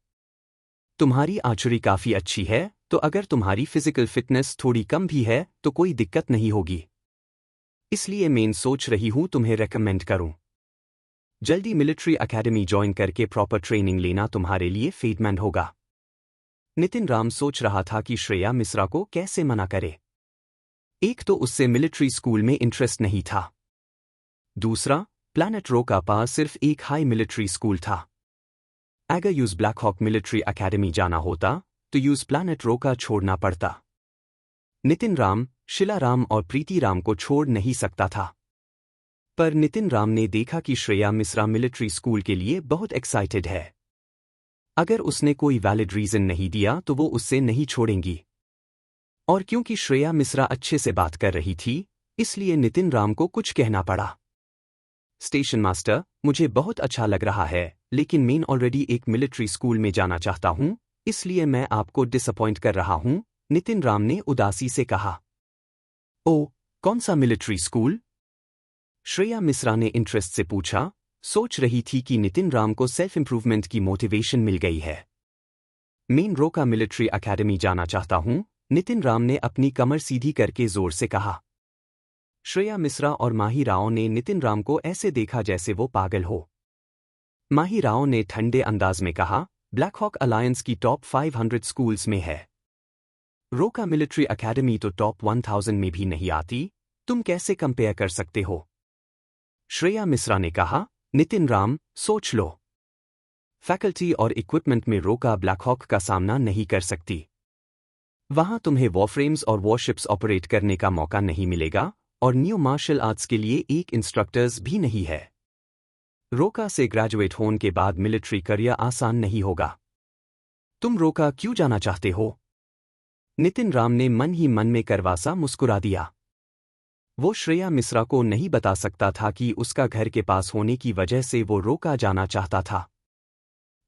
तुम्हारी आर्चरी काफी अच्छी है, तो अगर तुम्हारी फिजिकल फिटनेस थोड़ी कम भी है तो कोई दिक्कत नहीं होगी। इसलिए मैं सोच रही हूं तुम्हें रेकमेंड करूं। जल्दी मिलिट्री एकेडमी ज्वाइन करके प्रॉपर ट्रेनिंग लेना तुम्हारे लिए फेडमैंड होगा। नितिन राम सोच रहा था कि श्रेया मिश्रा को कैसे मना करे। एक तो उससे मिलिट्री स्कूल में इंटरेस्ट नहीं था, दूसरा प्लैनेट रो का पास सिर्फ एक हाई मिलिट्री स्कूल था। अगर यूज ब्लैक हॉक मिलिट्री एकेडमी जाना होता तो यूज प्लैनेट रो का छोड़ना पड़ता। नितिन राम, शिला राम और प्रीति राम को छोड़ नहीं सकता था। पर नितिन राम ने देखा कि श्रेया मिश्रा मिलिट्री स्कूल के लिए बहुत एक्साइटेड है। अगर उसने कोई वैलिड रीजन नहीं दिया तो वो उससे नहीं छोड़ेंगी। और क्योंकि श्रेया मिश्रा अच्छे से बात कर रही थी, इसलिए नितिन राम को कुछ कहना पड़ा। स्टेशन मास्टर, मुझे बहुत अच्छा लग रहा है, लेकिन मैं ऑलरेडी एक मिलिट्री स्कूल में जाना चाहता हूं, इसलिए मैं आपको डिसअपॉइंट कर रहा हूं, नितिन राम ने उदासी से कहा। ओ, कौन सा मिलिट्री स्कूल? श्रेया मिश्रा ने इंटरेस्ट से पूछा, सोच रही थी कि नितिन राम को सेल्फ इंप्रूवमेंट की मोटिवेशन मिल गई है। मेन रो का मिलिट्री एकेडमी जाना चाहता हूं, नितिन राम ने अपनी कमर सीधी करके जोर से कहा। श्रेया मिश्रा और माही राव ने नितिन राम को ऐसे देखा जैसे वो पागल हो। माही राव ने ठंडे अंदाज में कहा, ब्लैक हॉक अलायंस की टॉप 500 स्कूल्स में है। रो का मिलिट्री एकेडमी तो टॉप 1000 में भी नहीं आती, तुम कैसे कंपेयर कर सकते हो? श्रेया मिश्रा ने कहा। नितिन राम, सोच लो। फैकल्टी और इक्विपमेंट में रो का ब्लैक हॉक का सामना नहीं कर सकती। वहां तुम्हें वॉरफ्रेम्स और वॉरशिप्स ऑपरेट करने का मौका नहीं मिलेगा और न्यू मार्शल आर्ट्स के लिए एक इंस्ट्रक्टर्स भी नहीं है। रोका से ग्रेजुएट होने के बाद मिलिट्री करियर आसान नहीं होगा। तुम रोका क्यों जाना चाहते हो? नितिन राम ने मन ही मन में करवासा मुस्कुरा दिया। वो श्रेया मिश्रा को नहीं बता सकता था कि उसका घर के पास होने की वजह से वो रोका जाना चाहता था।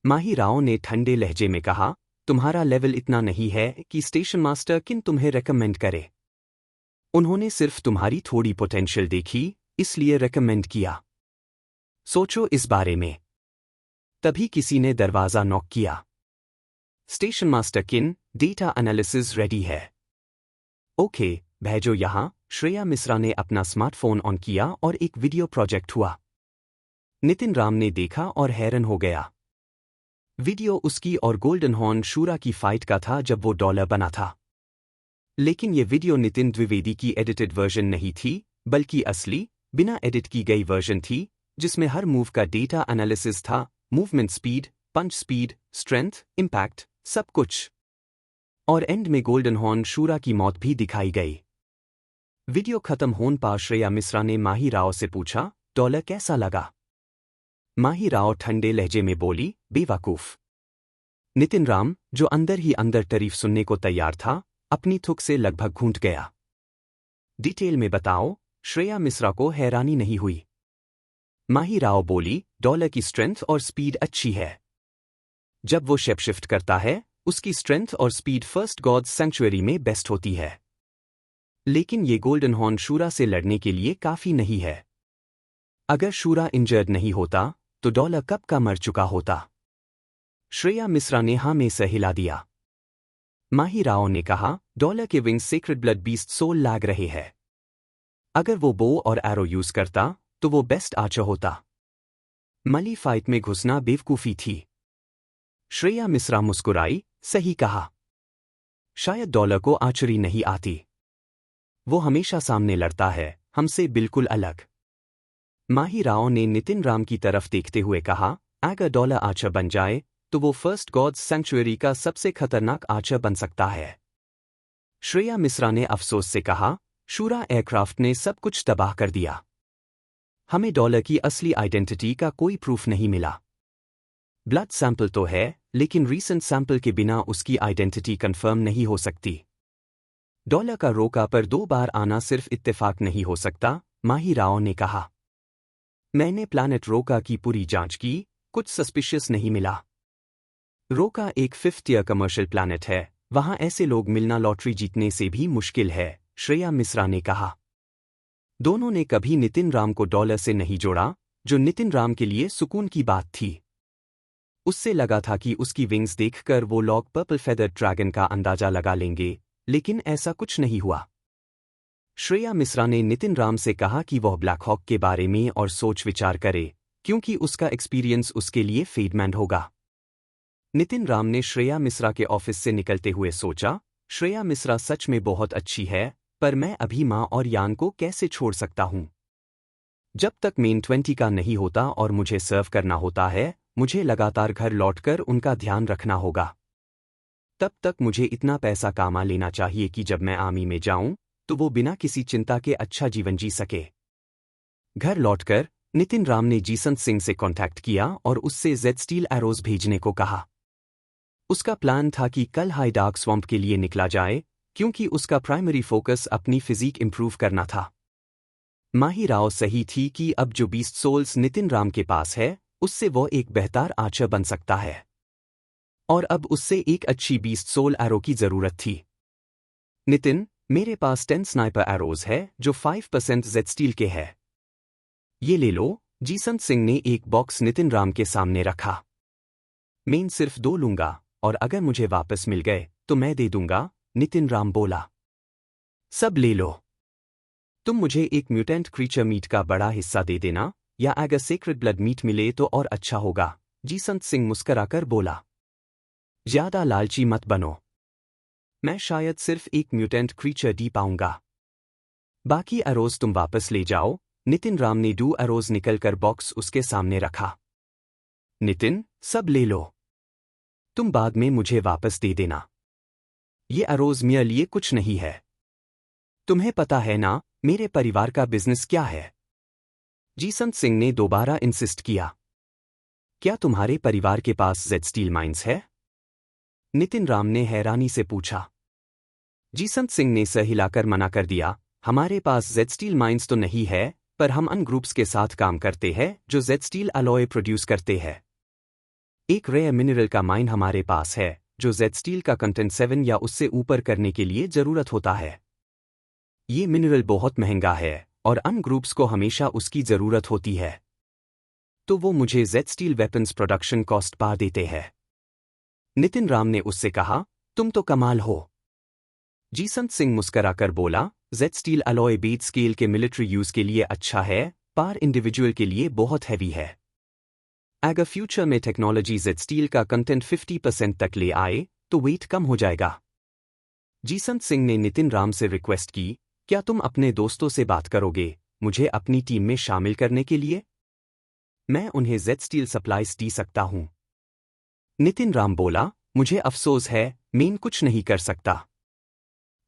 माही राव ने ठंडे लहजे में कहा, तुम्हारा लेवल इतना नहीं है कि स्टेशन मास्टर किन तुम्हें रेकमेंड करे। उन्होंने सिर्फ तुम्हारी थोड़ी पोटेंशियल देखी, इसलिए रेकमेंड किया। सोचो इस बारे में। तभी किसी ने दरवाजा नॉक किया। स्टेशन मास्टर किन, डेटा एनालिसिस रेडी है। ओके, भेजो यहां। श्रेया मिश्रा ने अपना स्मार्टफोन ऑन किया और एक वीडियो प्रोजेक्ट हुआ। नितिन राम ने देखा और हैरान हो गया। वीडियो उसकी और गोल्डन हॉर्न शूरा की फाइट का था जब वो डॉलर बना था। लेकिन ये वीडियो नितिन द्विवेदी की एडिटेड वर्जन नहीं थी, बल्कि असली, बिना एडिट की गई वर्जन थी, जिसमें हर मूव का डेटा एनालिसिस था, मूवमेंट स्पीड, पंच स्पीड, स्ट्रेंथ, इम्पैक्ट, सब कुछ। और एंड में गोल्डन हॉर्न शूरा की मौत भी दिखाई गई। वीडियो खत्म होने पर श्रेया मिश्रा ने माही राव से पूछा, डॉलर कैसा लगा? माही राव ठंडे लहजे में बोली, बेवकूफ। नितिन राम, जो अंदर ही अंदर तारीफ सुनने को तैयार था, अपनी थुक से लगभग घूंट गया। डिटेल में बताओ। श्रेया मिश्रा को हैरानी नहीं हुई। माही राव बोली, डॉलर की स्ट्रेंथ और स्पीड अच्छी है। जब वो शेप शिफ्ट करता है, उसकी स्ट्रेंथ और स्पीड फर्स्ट गॉड्स सैंक्चुअरी में बेस्ट होती है। लेकिन ये गोल्डन हॉर्न शूरा से लड़ने के लिए काफी नहीं है। अगर शूरा इंजर्ड नहीं होता, तो डॉलर कब का मर चुका होता। श्रेया मिश्रा ने हाँ में से हिला दिया। माही राव ने कहा, डॉलर के wings sacred blood beast soul लाग रहे हैं। अगर वो बो और एरो यूज करता, तो वो बेस्ट आर्चर होता। मली फाइट में घुसना बेवकूफी थी। श्रेया मिश्रा मुस्कुराई, सही कहा। शायद डॉलर को आर्चरी नहीं आती। वो हमेशा सामने लड़ता है, हमसे बिल्कुल अलग। माही राव ने नितिन राम की तरफ देखते हुए कहा, अगर डॉलर आर्चर बन जाए, तो वो फर्स्ट गॉड्स सैंक्चुअरी का सबसे खतरनाक आर्चर बन सकता है। श्रेया मिश्रा ने अफसोस से कहा, शूरा एयरक्राफ्ट ने सब कुछ तबाह कर दिया। हमें डॉलर की असली आइडेंटिटी का कोई प्रूफ नहीं मिला। ब्लड सैंपल तो है, लेकिन रीसेंट सैंपल के बिना उसकी आइडेंटिटी कंफर्म नहीं हो सकती। डॉलर का रोका पर 2 बार आना सिर्फ इत्तेफाक नहीं हो सकता, माही राव ने कहा। मैंने प्लैनेट रोका की पूरी जांच की, कुछ सस्पिशियस नहीं मिला। रोका एक 5th ईयर कमर्शियल प्लैनेट है, वहां ऐसे लोग मिलना लॉटरी जीतने से भी मुश्किल है, श्रेया मिश्रा ने कहा। दोनों ने कभी नितिन राम को डॉलर से नहीं जोड़ा, जो नितिन राम के लिए सुकून की बात थी। उससे लगा था कि उसकी विंग्स देखकर वो लोग पर्पल फेदर ड्रैगन का अंदाजा लगा लेंगे, लेकिन ऐसा कुछ नहीं हुआ। श्रेया मिश्रा ने नितिन राम से कहा कि वह ब्लैक हॉक के बारे में और सोच विचार करे, क्योंकि उसका एक्सपीरियंस उसके लिए फेडमैन होगा। नितिन राम ने श्रेया मिश्रा के ऑफिस से निकलते हुए सोचा, श्रेया मिश्रा सच में बहुत अच्छी है, पर मैं अभी माँ और यान को कैसे छोड़ सकता हूँ? जब तक मेन 20 का नहीं होता और मुझे सर्व करना होता है, मुझे लगातार घर लौटकर उनका ध्यान रखना होगा। तब तक मुझे इतना पैसा कमा लेना चाहिए कि जब मैं आर्मी में जाऊं, तो वो बिना किसी चिंता के अच्छा जीवन जी सके। घर लौटकर नितिन राम ने जीसंत सिंह से कांटेक्ट किया और उससे जेड स्टील एरोज भेजने को कहा। उसका प्लान था कि कल हाई डार्क स्वैम्प के लिए निकला जाए, क्योंकि उसका प्राइमरी फोकस अपनी फिजिक इंप्रूव करना था। माही राव सही थी कि अब जो 20 सोल्स नितिन राम के पास है, उससे वो एक बेहतर आर्चर बन सकता है। और अब उससे एक अच्छी 20 सोल एरो की जरूरत थी। नितिन, मेरे पास 10 स्नाइपर एरोज है जो 5% जेड स्टील के है। ये ले लो। जीसंत सिंह ने एक बॉक्स नितिन राम के सामने रखा। मैं सिर्फ 2 लूंगा, और अगर मुझे वापस मिल गए तो मैं दे दूंगा, नितिन राम बोला। सब ले लो। तुम मुझे एक म्यूटेंट क्रीचर मीट का बड़ा हिस्सा दे देना, या अगर सीक्रेट ब्लड मीट मिले तो और अच्छा होगा, जीसंत सिंह मुस्कराकर बोला। ज्यादा लालची मत बनो। मैं शायद सिर्फ एक म्यूटेंट क्रीचर दी पाऊंगा। बाकी एरोज तुम वापस ले जाओ। नितिन राम ने 2 एरोज निकलकर बॉक्स उसके सामने रखा। नितिन, सब ले लो। तुम बाद में मुझे वापस दे देना। ये एरोज मेरे लिए कुछ नहीं है। तुम्हें पता है ना, मेरे परिवार का बिजनेस क्या है? जीसंत सिंह ने दोबारा इंसिस्ट किया। क्या तुम्हारे परिवार के पास जेड स्टील माइंस है? नितिन राम ने हैरानी से पूछा। जीसंत सिंह ने सर हिलाकर मना कर दिया, हमारे पास जेड स्टील माइंस तो नहीं है, पर हम अन ग्रुप्स के साथ काम करते हैं जो जेड स्टील अलॉय प्रोड्यूस करते हैं। एक रेयर मिनरल का माइन हमारे पास है जो जेड स्टील का कंटेंट 7 या उससे ऊपर करने के लिए जरूरत होता है। ये मिनरल बहुत महंगा है और अन ग्रुप्स को हमेशा उसकी जरूरत होती है, तो वो मुझे Z steel weapons production cost पा देते हैं। नितिन राम ने उससे कहा, तुम तो कमाल हो। जीसंत सिंह मुस्कराकर बोला, Z steel alloy base scale के मिलिट्री यूज के लिए अच्छा है, पर इंडिविजुअल के लिए बहुत हैवी है। अगर फ्यूचर में टेक्नोलॉजी जेड स्टील का कंटेंट 50% तक ले आए तो वेट कम हो जाएगा। जीसंत सिंह ने नितिन राम से रिक्वेस्ट की, क्या तुम अपने दोस्तों से बात करोगे मुझे अपनी टीम में शामिल करने के लिए? मैं उन्हें जेड स्टील सप्लाईज दे सकता हूं। नितिन राम बोला, मुझे अफसोस है, मैं कुछ नहीं कर सकता।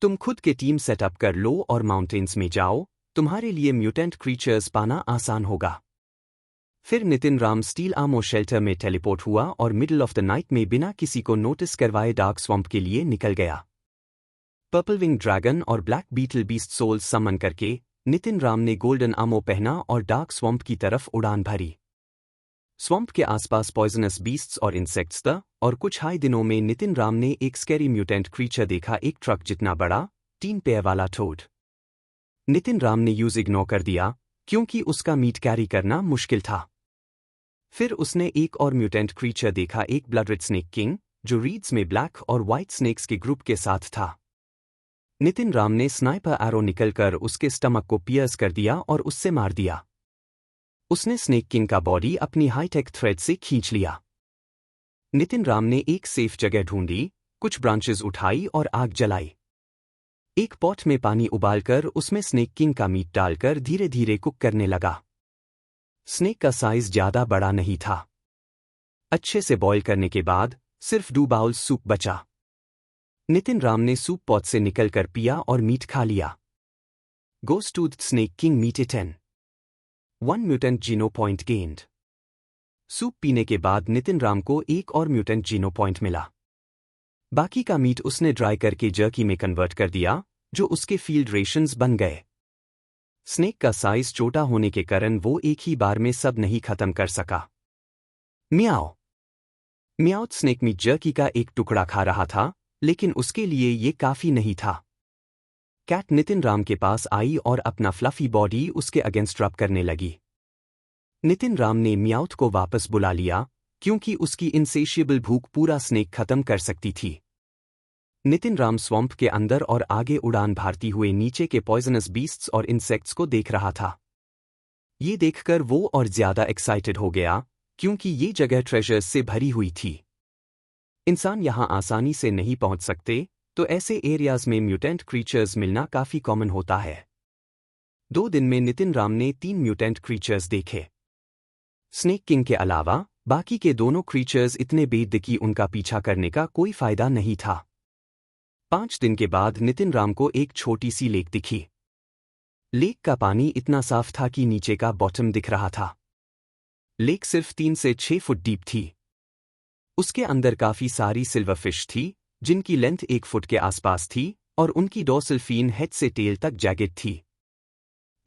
तुम खुद के टीम सेटअप कर लो और माउंटेन्स में जाओ, तुम्हारे लिए म्यूटेंट क्रीचर्स पाना आसान होगा। फिर नितिन राम स्टील आर्मो शेल्टर में टेलीपोर्ट हुआ और मिडल ऑफ द नाइट में बिना किसी को नोटिस करवाए डार्क स्वम्प के लिए निकल गया। पर्पल विंग ड्रैगन और ब्लैक बीटल बीस्ट सोल्स समन करके नितिन राम ने गोल्डन आर्मो पहना और डार्क स्वम्प की तरफ उड़ान भरी। स्वम्प के आसपास पॉइजनस बीस्ट्स और इंसेक्ट्स था, और कुछ हाई दिनों में नितिन राम ने एक स्कैरी म्यूटेंट क्रीचर देखा, एक ट्रक जितना बड़ा, 3 पैर वाला टोड। नितिन राम ने यूज इग्नोर कर दिया क्योंकि उसका मीट कैरी करना मुश्किल था। फिर उसने एक और म्यूटेंट क्रीचर देखा, एक ब्लडरेड स्नेक किंग, जो रीड्स में ब्लैक और व्हाइट स्नेक्स के ग्रुप के साथ था। नितिन राम ने स्नाइपर एरो निकलकर उसके स्टमक को पियर्स कर दिया और उससे मार दिया। उसने स्नेक किंग का बॉडी अपनी हाईटेक थ्रेड से खींच लिया। नितिन राम ने एक सेफ जगह ढूंढी, कुछ ब्रांचेस उठाई और आग जलाई। एक पॉट में पानी उबालकर उसमें स्नेक किंग का मीट डालकर धीरे धीरे कुक करने लगा। स्नेक का साइज ज्यादा बड़ा नहीं था। अच्छे से बॉयल करने के बाद सिर्फ 2 बाउल सूप बचा। नितिन राम ने सूप पॉट से निकलकर पिया और मीट खा लिया। Ghost tooth snake king meat 1 mutant geno point gained. Soup पीने के बाद नितिन राम को एक और म्यूटेंट जीनो पॉइंट मिला। बाकी का मीट उसने ड्राई करके जर्की में कन्वर्ट कर दिया, जो उसके फील्ड रेशंस बन गए। स्नेक का साइज छोटा होने के कारण वो एक ही बार में सब नहीं खत्म कर सका। म्याओ म्याउथ स्नेक मीट जर्की का एक टुकड़ा खा रहा था, लेकिन उसके लिए ये काफी नहीं था। कैट नितिन राम के पास आई और अपना फ्लफी बॉडी उसके अगेंस्ट रब करने लगी। नितिन राम ने म्याउथ को वापस बुला लिया क्योंकि उसकी इनसेशिएबल भूख पूरा स्नेक खत्म कर सकती थी। नितिन राम स्वम्प के अंदर और आगे उड़ान भरती हुए नीचे के पॉइजनस बीस्ट्स और इंसेक्ट्स को देख रहा था। ये देखकर वो और ज्यादा एक्साइटेड हो गया क्योंकि ये जगह ट्रेजर्स से भरी हुई थी। इंसान यहां आसानी से नहीं पहुंच सकते, तो ऐसे एरियाज में म्यूटेंट क्रीचर्स मिलना काफी कॉमन होता है। 2 दिन में नितिन राम ने 3 म्यूटेंट क्रीचर्स देखे। स्नेक किंग के अलावा बाकी के दोनों क्रीचर्स इतने बेद कि उनका पीछा करने का कोई फायदा नहीं था। 5 दिन के बाद नितिन राम को एक छोटी सी लेक दिखी। लेक का पानी इतना साफ था कि नीचे का बॉटम दिख रहा था। लेक सिर्फ 3 से 6 फुट डीप थी। उसके अंदर काफी सारी सिल्वर फिश थी, जिनकी लेंथ 1 फुट के आसपास थी और उनकी डॉर्सल फिन हेड से टेल तक जैगेड थी।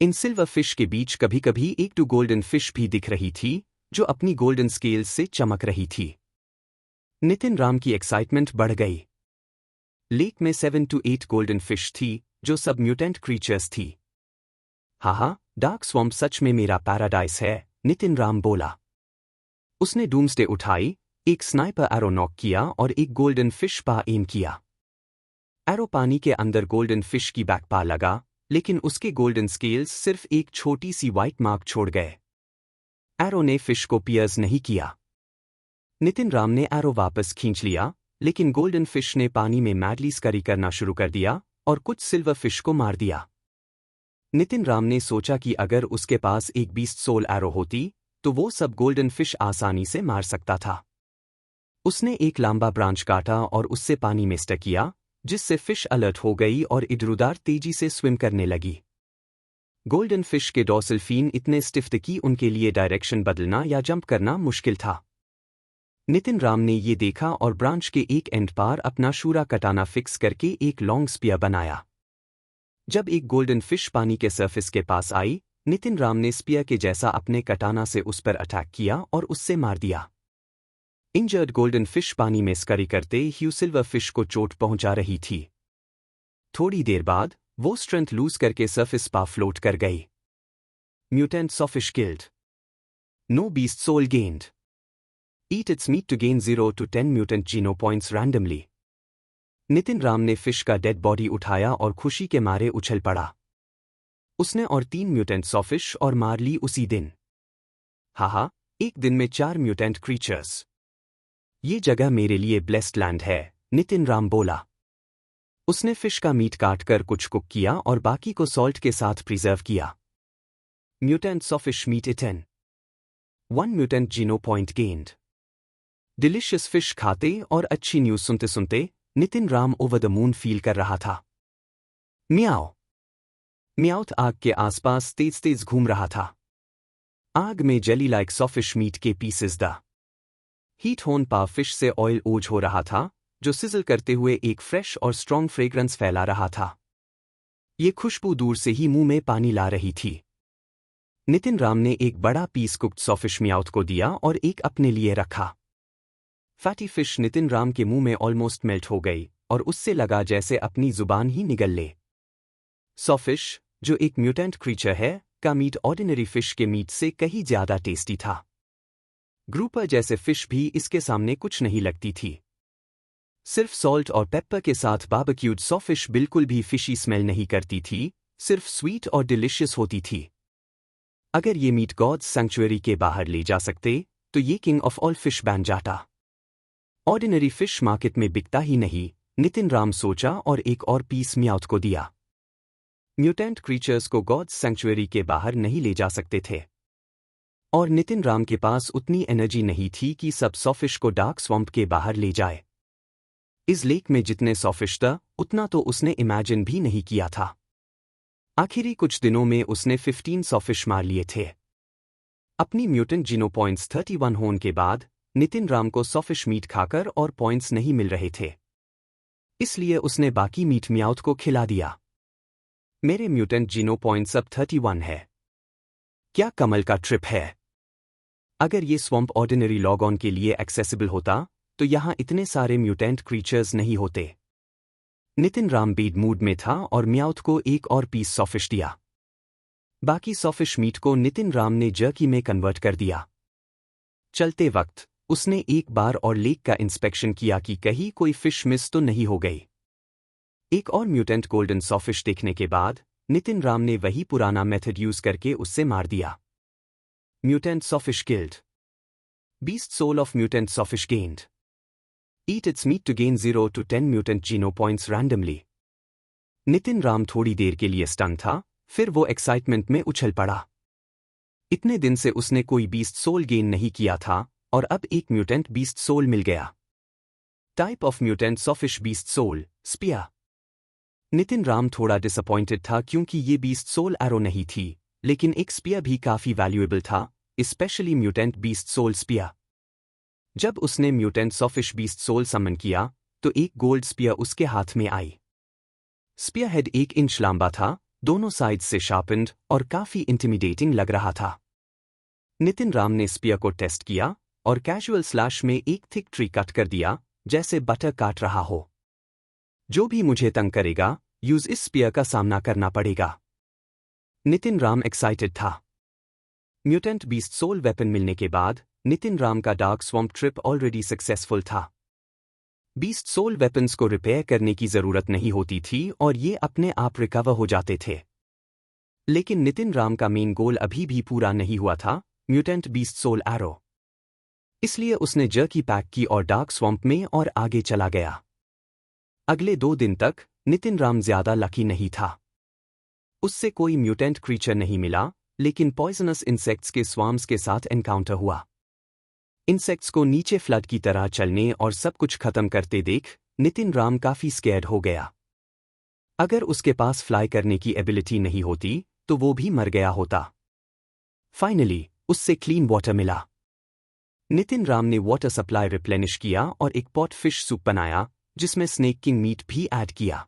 इन सिल्वर फिश के बीच कभी कभी 1-2 गोल्डन फिश भी दिख रही थी, जो अपनी गोल्डन स्केल्स से चमक रही थी। नितिन राम की एक्साइटमेंट बढ़ गई। लेक में 7 to 8 गोल्डन फिश थी, जो सब म्यूटेंट क्रीचर्स थी। हाँ, डार्क स्वम्प सच में मेरा पैराडाइस है, नितिन राम बोला। उसने डूम्सडे उठाई, एक स्नाइपर एरो नॉक किया और एक गोल्डन फिश पा एम किया। एरो पानी के अंदर गोल्डन फिश की बैक पा लगा, लेकिन उसके गोल्डन स्केल्स सिर्फ एक छोटी सी व्हाइट मार्क छोड़ गए। एरो ने फिश को पियर्स नहीं किया। नितिन राम ने एरो वापस खींच लिया, लेकिन गोल्डन फिश ने पानी में मैडली स्करी करना शुरू कर दिया और कुछ सिल्वर फिश को मार दिया। नितिन राम ने सोचा कि अगर उसके पास एक बीस्ट सोल एरो होती, तो वो सब गोल्डन फिश आसानी से मार सकता था। उसने एक लंबा ब्रांच काटा और उससे पानी में स्टक किया, जिससे फिश अलर्ट हो गई और इधर-उधर तेजी से स्विम करने लगी। गोल्डन फिश के डॉर्सल फिन इतने स्टिफ थे कि उनके लिए डायरेक्शन बदलना या जंप करना मुश्किल था। नितिन राम ने ये देखा और ब्रांच के एक एंड पार अपना शूरा कटाना फिक्स करके एक लॉन्ग स्पीयर बनाया। जब एक गोल्डन फिश पानी के सरफेस के पास आई, नितिन राम ने स्पीयर के जैसा अपने कटाना से उस पर अटैक किया और उससे मार दिया। इंजर्ड गोल्डन फिश पानी में स्करी करते ही सिल्वर फिश को चोट पहुंचा रही थी। थोड़ी देर बाद वो स्ट्रेंथ लूज करके सरफेस पा फ्लोट कर गई। Mutant sawfish killed. No beast soul gained. Eat its meat to gain 0 to 10 mutant geno points randomly. Nitin Ram ने फिश का डेड बॉडी उठाया और खुशी के मारे उछल पड़ा। उसने और 3 म्यूटेंट सॉफिश और मार ली उसी दिन। हाहा, एक दिन में 4 म्यूटेंट क्रीचर्स। ये जगह मेरे लिए ब्लेस्ड लैंड है, नितिन राम बोला। उसने फिश का मीट काटकर कुछ कुक किया और बाकी को सॉल्ट के साथ प्रिजर्व किया। Mutant sawfish meat eaten. 1 mutant geno point gained. Delicious fish खाते और अच्छी न्यूज सुनते सुनते Nitin Ram over the moon feel कर रहा था। म्याओ। म्याउथ आग के आसपास तेज तेज घूम रहा था। आग में जेली लाइक सॉफिश मीट के पीसेस द हीट होन पा फिश से ऑयल ओज हो रहा था, जो सिजल करते हुए एक फ्रेश और स्ट्रॉन्ग फ्रेग्रेंस फैला रहा था। ये खुशबू दूर से ही मुंह में पानी ला रही थी। नितिन राम ने एक बड़ा पीस कुक्ड सॉफिश म्याउथ को दिया और एक अपने लिए रखा। फैटी फिश नितिन राम के मुंह में ऑलमोस्ट मेल्ट हो गई और उससे लगा जैसे अपनी जुबान ही निगल ले। सॉफिश, जो एक म्यूटेंट क्रीचर है, का मीट ऑर्डिनरी फिश के मीट से कहीं ज्यादा टेस्टी था। ग्रुपर जैसे फिश भी इसके सामने कुछ नहीं लगती थी। सिर्फ सॉल्ट और पेपर के साथ बारबेक्यूड सॉफिश बिल्कुल भी फिशी स्मेल नहीं करती थी, सिर्फ स्वीट और डिलिशियस होती थी। अगर ये मीट गॉड्स सैंक्चुअरी के बाहर ले जा सकते, तो ये किंग ऑफ ऑल फिश बन जाता। ऑर्डिनरी फिश मार्केट में बिकता ही नहीं, नितिन राम सोचा और एक और पीस म्याउथ को दिया। म्यूटेंट क्रीचर्स को गॉड्स सैंक्चुअरी के बाहर नहीं ले जा सकते थे, और नितिन राम के पास उतनी एनर्जी नहीं थी कि सब सॉफिश को डार्क स्वैम्प के बाहर ले जाए। इस लेक में जितने सॉफिश था, उतना तो उसने इमेजिन भी नहीं किया था। आखिरी कुछ दिनों में उसने 15 सॉफिश मार लिए थे। अपनी म्यूटेंट जीनो पॉइंट्स 31 होने के बाद नितिन राम को सॉफिश मीट खाकर और पॉइंट्स नहीं मिल रहे थे, इसलिए उसने बाकी मीट म्याउथ को खिला दिया। मेरे म्यूटेंट जीनो पॉइंट्स अब 31 है। क्या कमल का ट्रिप है। अगर ये स्वैम्प ऑर्डिनरी लॉग ऑन के लिए एक्सेसिबल होता, तो यहां इतने सारे म्यूटेंट क्रीचर्स नहीं होते। नितिन राम बीड मूड में था और म्याउथ को एक और पीस सॉफिश दिया। बाकी सॉफिश मीट को नितिन राम ने जर्की में कन्वर्ट कर दिया। चलते वक्त उसने एक बार और लेक का इंस्पेक्शन किया कि कहीं कोई फिश मिस तो नहीं हो गई। एक और म्यूटेंट गोल्डन सॉफिश देखने के बाद नितिन राम ने वही पुराना मेथड यूज करके उससे मार दिया। Mutant sawfish killed. Beast soul of mutant sawfish gained. Eat its meat to gain 0 to 10 mutant geno points randomly. Nitin Ram थोड़ी देर के लिए स्टन था, फिर वो एक्साइटमेंट में उछल पड़ा। इतने दिन से उसने कोई बीस्ट सोल गेन नहीं किया था और अब एक म्यूटेंट बीस्ट सोल मिल गया। Type of mutant sawfish beast soul, spear. Nitin Ram थोड़ा डिसअपॉइंटेड था क्योंकि ये बीस्ट सोल एरो नहीं थी, लेकिन एक स्पियर भी काफी वैल्यूएबल था, specially mutant beast soul spear. जब उसने mutant sawfish beast soul summon किया, तो एक गोल्ड स्पियर उसके हाथ में आई। स्पियर हेड 1 इंच लंबा था, दोनों साइड से शार्पन्ड और काफी इंटिमिडेटिंग लग रहा था। नितिन राम ने स्पियर को टेस्ट किया और कैजुअल स्लैश में एक थिक ट्री कट कर दिया, जैसे बटर काट रहा हो। जो भी मुझे तंग करेगा, यूज इस स्पियर का सामना करना पड़ेगा। नितिन राम एक्साइटेड था। म्यूटेंट बीस्ट सोल वेपन मिलने के बाद नितिन राम का dark swamp trip already successful था। बीस्ट सोल वेपन्स को रिपेयर करने की जरूरत नहीं होती थी और ये अपने आप रिकवर हो जाते थे। लेकिन नितिन राम का मेन गोल अभी भी पूरा नहीं हुआ था, म्यूटेंट बीस्ट सोल एरो। इसलिए उसने जर्की पैक की और डार्क स्वैम्प में और आगे चला गया। अगले 2 दिन तक नितिन राम ज्यादा लकी नहीं था। उससे कोई म्यूटेंट क्रीचर नहीं मिला, लेकिन पॉइजनस इंसेक्ट्स के स्वार्म्स के साथ एनकाउंटर हुआ। इंसेक्ट्स को नीचे फ्लड की तरह चलने और सब कुछ खत्म करते देख नितिन राम काफी स्कैर्ड हो गया। अगर उसके पास फ्लाई करने की एबिलिटी नहीं होती, तो वो भी मर गया होता। फाइनली उससे क्लीन वाटर मिला। नितिन राम ने वाटर सप्लाई रिप्लेनिश किया और एक पॉट फिश सूप बनाया, जिसमें स्नेक किंग मीट भी ऐड किया।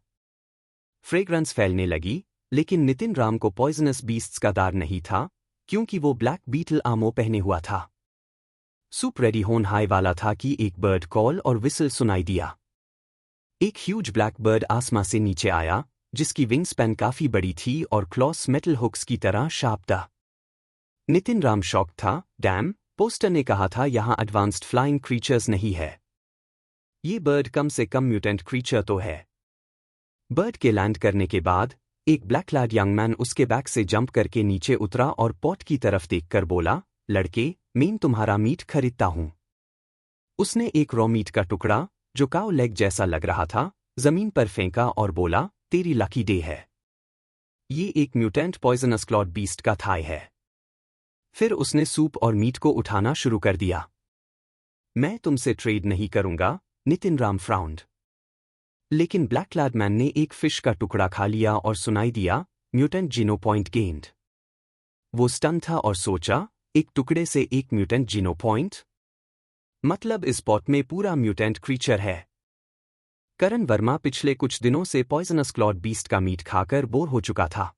फ्रेग्रेंस फैलने लगी, लेकिन नितिन राम को पॉइजनस बीस्ट्स का डर नहीं था, क्योंकि वो ब्लैक बीटल आर्मर पहने हुआ था। सूप रेडी होने वाला था कि एक बर्ड कॉल और विसल सुनाई दिया। एक ह्यूज ब्लैक बर्ड आसमां से नीचे आया, जिसकी विंग स्पैन काफी बड़ी थी और क्लॉस मेटल हुक्स की तरह शार्प था। नितिन राम शॉक था। डैम, पोस्टर ने कहा था यहाँ एडवांस्ड फ्लाइंग क्रीचर्स नहीं है। ये बर्ड कम से कम म्यूटेंट क्रीचर तो है। बर्ड के लैंड करने के बाद एक ब्लैक क्लैड यंग मैन उसके बैक से जंप करके नीचे उतरा और पॉट की तरफ देखकर बोला, लड़के, मैं तुम्हारा मीट खरीदता हूं। उसने एक रॉ मीट का टुकड़ा, जो काउ लेग जैसा लग रहा था, जमीन पर फेंका और बोला, तेरी लकी डे है। ये एक म्यूटेंट पॉइजनस क्लॉड बीस्ट का थाई है। फिर उसने सूप और मीट को उठाना शुरू कर दिया। मैं तुमसे ट्रेड नहीं करूंगा, नितिन राम फ्राउंड। लेकिन ब्लैक क्लैड मैन ने एक फिश का टुकड़ा खा लिया और सुनाई दिया, म्यूटेंट जीनो पॉइंट गेन्ड। वो स्टन था और सोचा, एक टुकड़े से एक म्यूटेंट जीनो पॉइंट? मतलब इस पॉट में पूरा म्यूटेंट क्रीचर है। करण वर्मा पिछले कुछ दिनों से पॉइजनस क्लॉड बीस्ट का मीट खाकर बोर हो चुका था।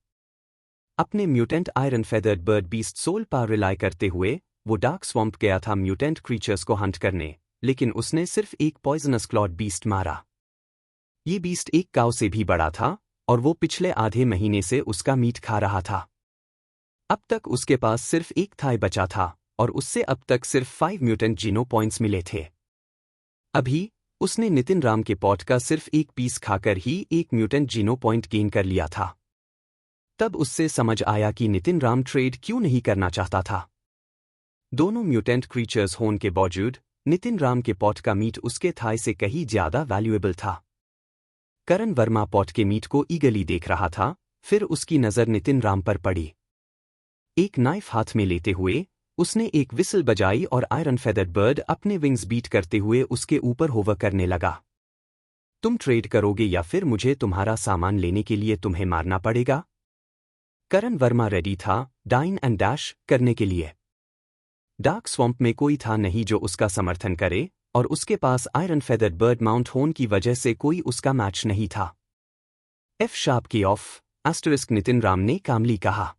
अपने mutant iron feathered bird beast soul पर रिलाई करते हुए वो डार्क स्वैम्प गया था म्यूटेंट क्रीचर्स को हंट करने, लेकिन उसने सिर्फ एक पॉइजनस क्लॉड बीस्ट मारा। ये बीस्ट एक काऊ से भी बड़ा था और वो पिछले आधे महीने से उसका मीट खा रहा था। अब तक उसके पास सिर्फ एक थाई बचा था और उससे अब तक सिर्फ 5 म्यूटेंट जीनो पॉइंट्स मिले थे। अभी उसने नितिन राम के पॉट का सिर्फ एक पीस खाकर ही एक म्यूटेंट जीनो पॉइंट गेन कर लिया था। तब उससे समझ आया कि नितिन राम ट्रेड क्यों नहीं करना चाहता था। दोनों म्यूटेंट क्रीचर्स होने के बावजूद नितिन राम के पॉट का मीट उसके थाई से कहीं ज्यादा वैल्यूएबल था। करण वर्मा पॉट के मीट को ईगली देख रहा था, फिर उसकी नजर नितिन राम पर पड़ी। एक नाइफ हाथ में लेते हुए उसने एक विसल बजाई और आयरन फेदर्ड बर्ड अपने विंग्स बीट करते हुए उसके ऊपर होवर करने लगा। तुम ट्रेड करोगे या फिर मुझे तुम्हारा सामान लेने के लिए तुम्हें मारना पड़ेगा? करण वर्मा रेडी था डाइन एंड डैश करने के लिए। डार्क स्वैम्प में कोई था नहीं जो उसका समर्थन करे, और उसके पास आयरन फेदर्ड बर्ड माउंट होने की वजह से कोई उसका मैच नहीं था। एफ शार्प की ऑफ *, नितिन राम ने कामली कहा।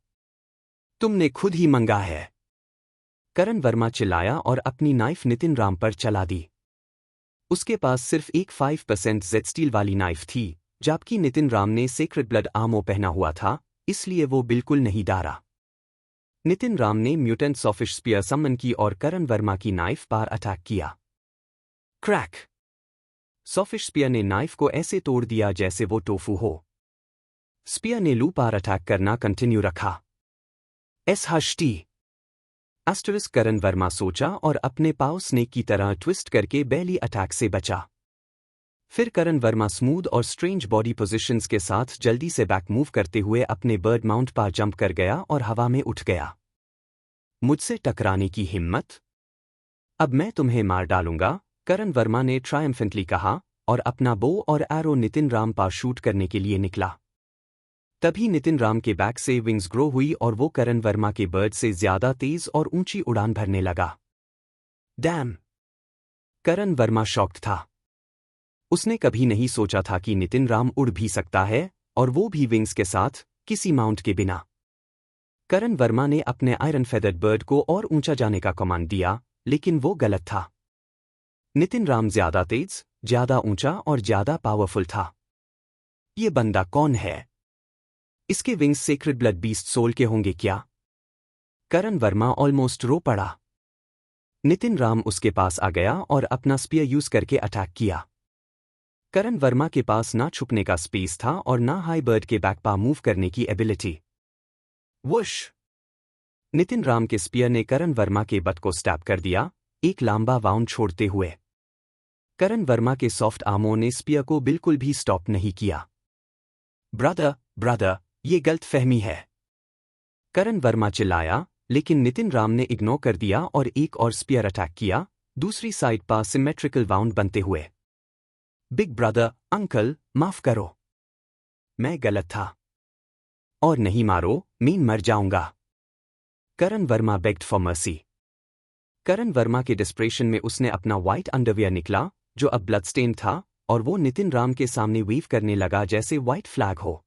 तुमने खुद ही मंगा है। करण वर्मा चिल्लाया और अपनी नाइफ नितिन राम पर चला दी। उसके पास सिर्फ एक 5% जेड स्टील वाली नाइफ थी, जबकि नितिन राम ने सेक्रेड ब्लड आर्मर पहना हुआ था, इसलिए वो बिल्कुल नहीं डरा। नितिन राम ने म्यूटेंट सॉफिश स्पीयर समन की और करण वर्मा की नाइफ पर अटैक किया। क्रैक! सॉफिश स्पीयर ने नाइफ को ऐसे तोड़ दिया जैसे वो टोफू हो। स्पीयर ने लू पर अटैक करना कंटिन्यू रखा। करण वर्मा सोचा और अपने पाव स्नेक की तरह ट्विस्ट करके बैली अटैक से बचा। फिर करण वर्मा स्मूथ और स्ट्रेंज बॉडी पोजीशंस के साथ जल्दी से बैक मूव करते हुए अपने बर्ड माउंट पर जंप कर गया और हवा में उठ गया। मुझसे टकराने की हिम्मत? अब मैं तुम्हें मार डालूंगा, करण वर्मा ने ट्रायम्फेंटली कहा और अपना बो और एरो नितिन राम पर शूट करने के लिए निकला। तभी नितिन राम के बैक से विंग्स ग्रो हुई और वो करण वर्मा के बर्ड से ज्यादा तेज और ऊंची उड़ान भरने लगा। डैम! करण वर्मा शॉक्ड था। उसने कभी नहीं सोचा था कि नितिन राम उड़ भी सकता है, और वो भी विंग्स के साथ, किसी माउंट के बिना। करण वर्मा ने अपने आयरन फेदर्ड बर्ड को और ऊंचा जाने का कमांड दिया, लेकिन वो गलत था। नितिन राम ज्यादा तेज, ज्यादा ऊंचा और ज्यादा पावरफुल था। ये बंदा कौन है? इसके wings sacred blood beast soul के होंगे क्या? करण वर्मा ऑलमोस्ट रो पड़ा। नितिन राम उसके पास आ गया और अपना स्पीयर यूज करके अटैक किया। करण वर्मा के पास ना छुपने का स्पेस था और ना हाई बर्ड के बैक पा मूव करने की एबिलिटी। वुश! नितिन राम के स्पीयर ने करण वर्मा के बट को स्टैप कर दिया, एक लंबा वाउंड छोड़ते हुए। करण वर्मा के सॉफ्ट आर्मों ने स्पीयर को बिल्कुल भी स्टॉप नहीं किया। ब्रदर, ये गलतफहमी है। करण वर्मा चिल्लाया, लेकिन नितिन राम ने इग्नोर कर दिया और एक और स्पीयर अटैक किया, दूसरी साइड पर सिमेट्रिकल वाउंड बनते हुए। बिग ब्रदर, अंकल, माफ करो। मैं गलत था। और नहीं मारो, मैं मर जाऊंगा। करण वर्मा बेग्ड फॉर मर्सी। करण वर्मा के डिस्प्रेशन में उसने अपना व्हाइट अंडरवियर निकला, जो अब ब्लडस्टेन था, और वो नितिन राम के सामने वेव करने लगा जैसे व्हाइट फ्लैग हो।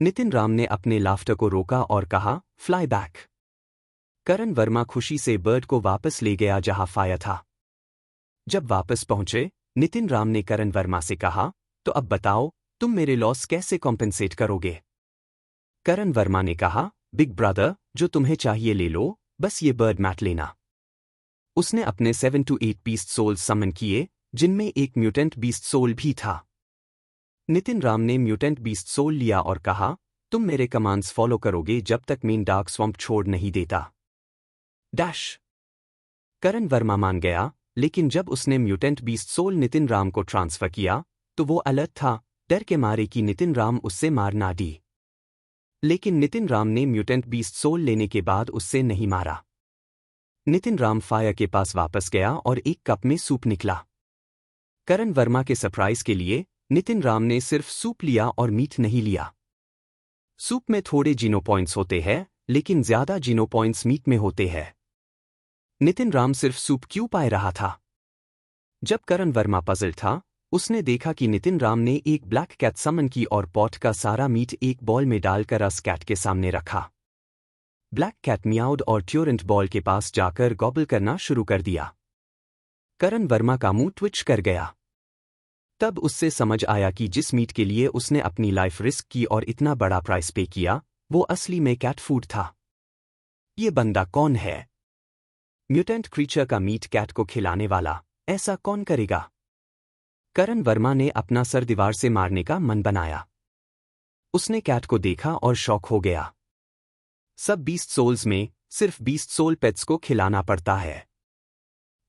नितिन राम ने अपने लाफ्टर को रोका और कहा, फ्लाई बैक। करण वर्मा खुशी से बर्ड को वापस ले गया जहां फायर था। जब वापस पहुंचे, नितिन राम ने करण वर्मा से कहा, तो अब बताओ, तुम मेरे लॉस कैसे कॉम्पेंसेट करोगे? करण वर्मा ने कहा, बिग ब्रदर, जो तुम्हें चाहिए ले लो, बस ये बर्ड मैट लेना। उसने अपने 7 to 8 बीस्ट सोल समन किए, जिनमें एक म्यूटेंट बीस्ट सोल भी था। नितिन राम ने म्यूटेंट बीस्ट सोल लिया और कहा, तुम मेरे कमांड्स फॉलो करोगे जब तक मेन डार्क स्वम्प छोड़ नहीं देता। डैश। करण वर्मा मान गया, लेकिन जब उसने mutant beast soul Nitin Ram को ट्रांसफर किया, तो वो अलर्ट था, डर के मारे कि नितिन राम उससे मार ना दी। लेकिन नितिन राम ने म्यूटेंट बीस्ट सोल लेने के बाद उससे नहीं मारा। नितिन राम फायर के पास वापस गया और एक कप में सूप निकला। करण वर्मा के सरप्राइज के लिए नितिन राम ने सिर्फ सूप लिया और मीट नहीं लिया। सूप में थोड़े जीनो पॉइंट्स होते हैं, लेकिन ज्यादा जीनो पॉइंट्स मीट में होते हैं। नितिन राम सिर्फ सूप क्यों पाए रहा था? जब करण वर्मा पजल था, उसने देखा कि नितिन राम ने एक ब्लैक कैट समन की और पॉट का सारा मीट एक बॉल में डालकर अस कैट के सामने रखा। ब्लैक कैट मियाउड और ट्यूरेंट बॉल के पास जाकर गॉबल करना शुरू कर दिया। करण वर्मा का मुंह ट्विच कर गया। तब उससे समझ आया कि जिस मीट के लिए उसने अपनी लाइफ रिस्क की और इतना बड़ा प्राइस पे किया, वो असली में कैट फूड था। ये बंदा कौन है? म्यूटेंट क्रीचर का मीट कैट को खिलाने वाला, ऐसा कौन करेगा? करण वर्मा ने अपना सर दीवार से मारने का मन बनाया। उसने कैट को देखा और शॉक हो गया। सब बीस्ट सोल्स में सिर्फ बीस्ट सोल पेट्स को खिलाना पड़ता है।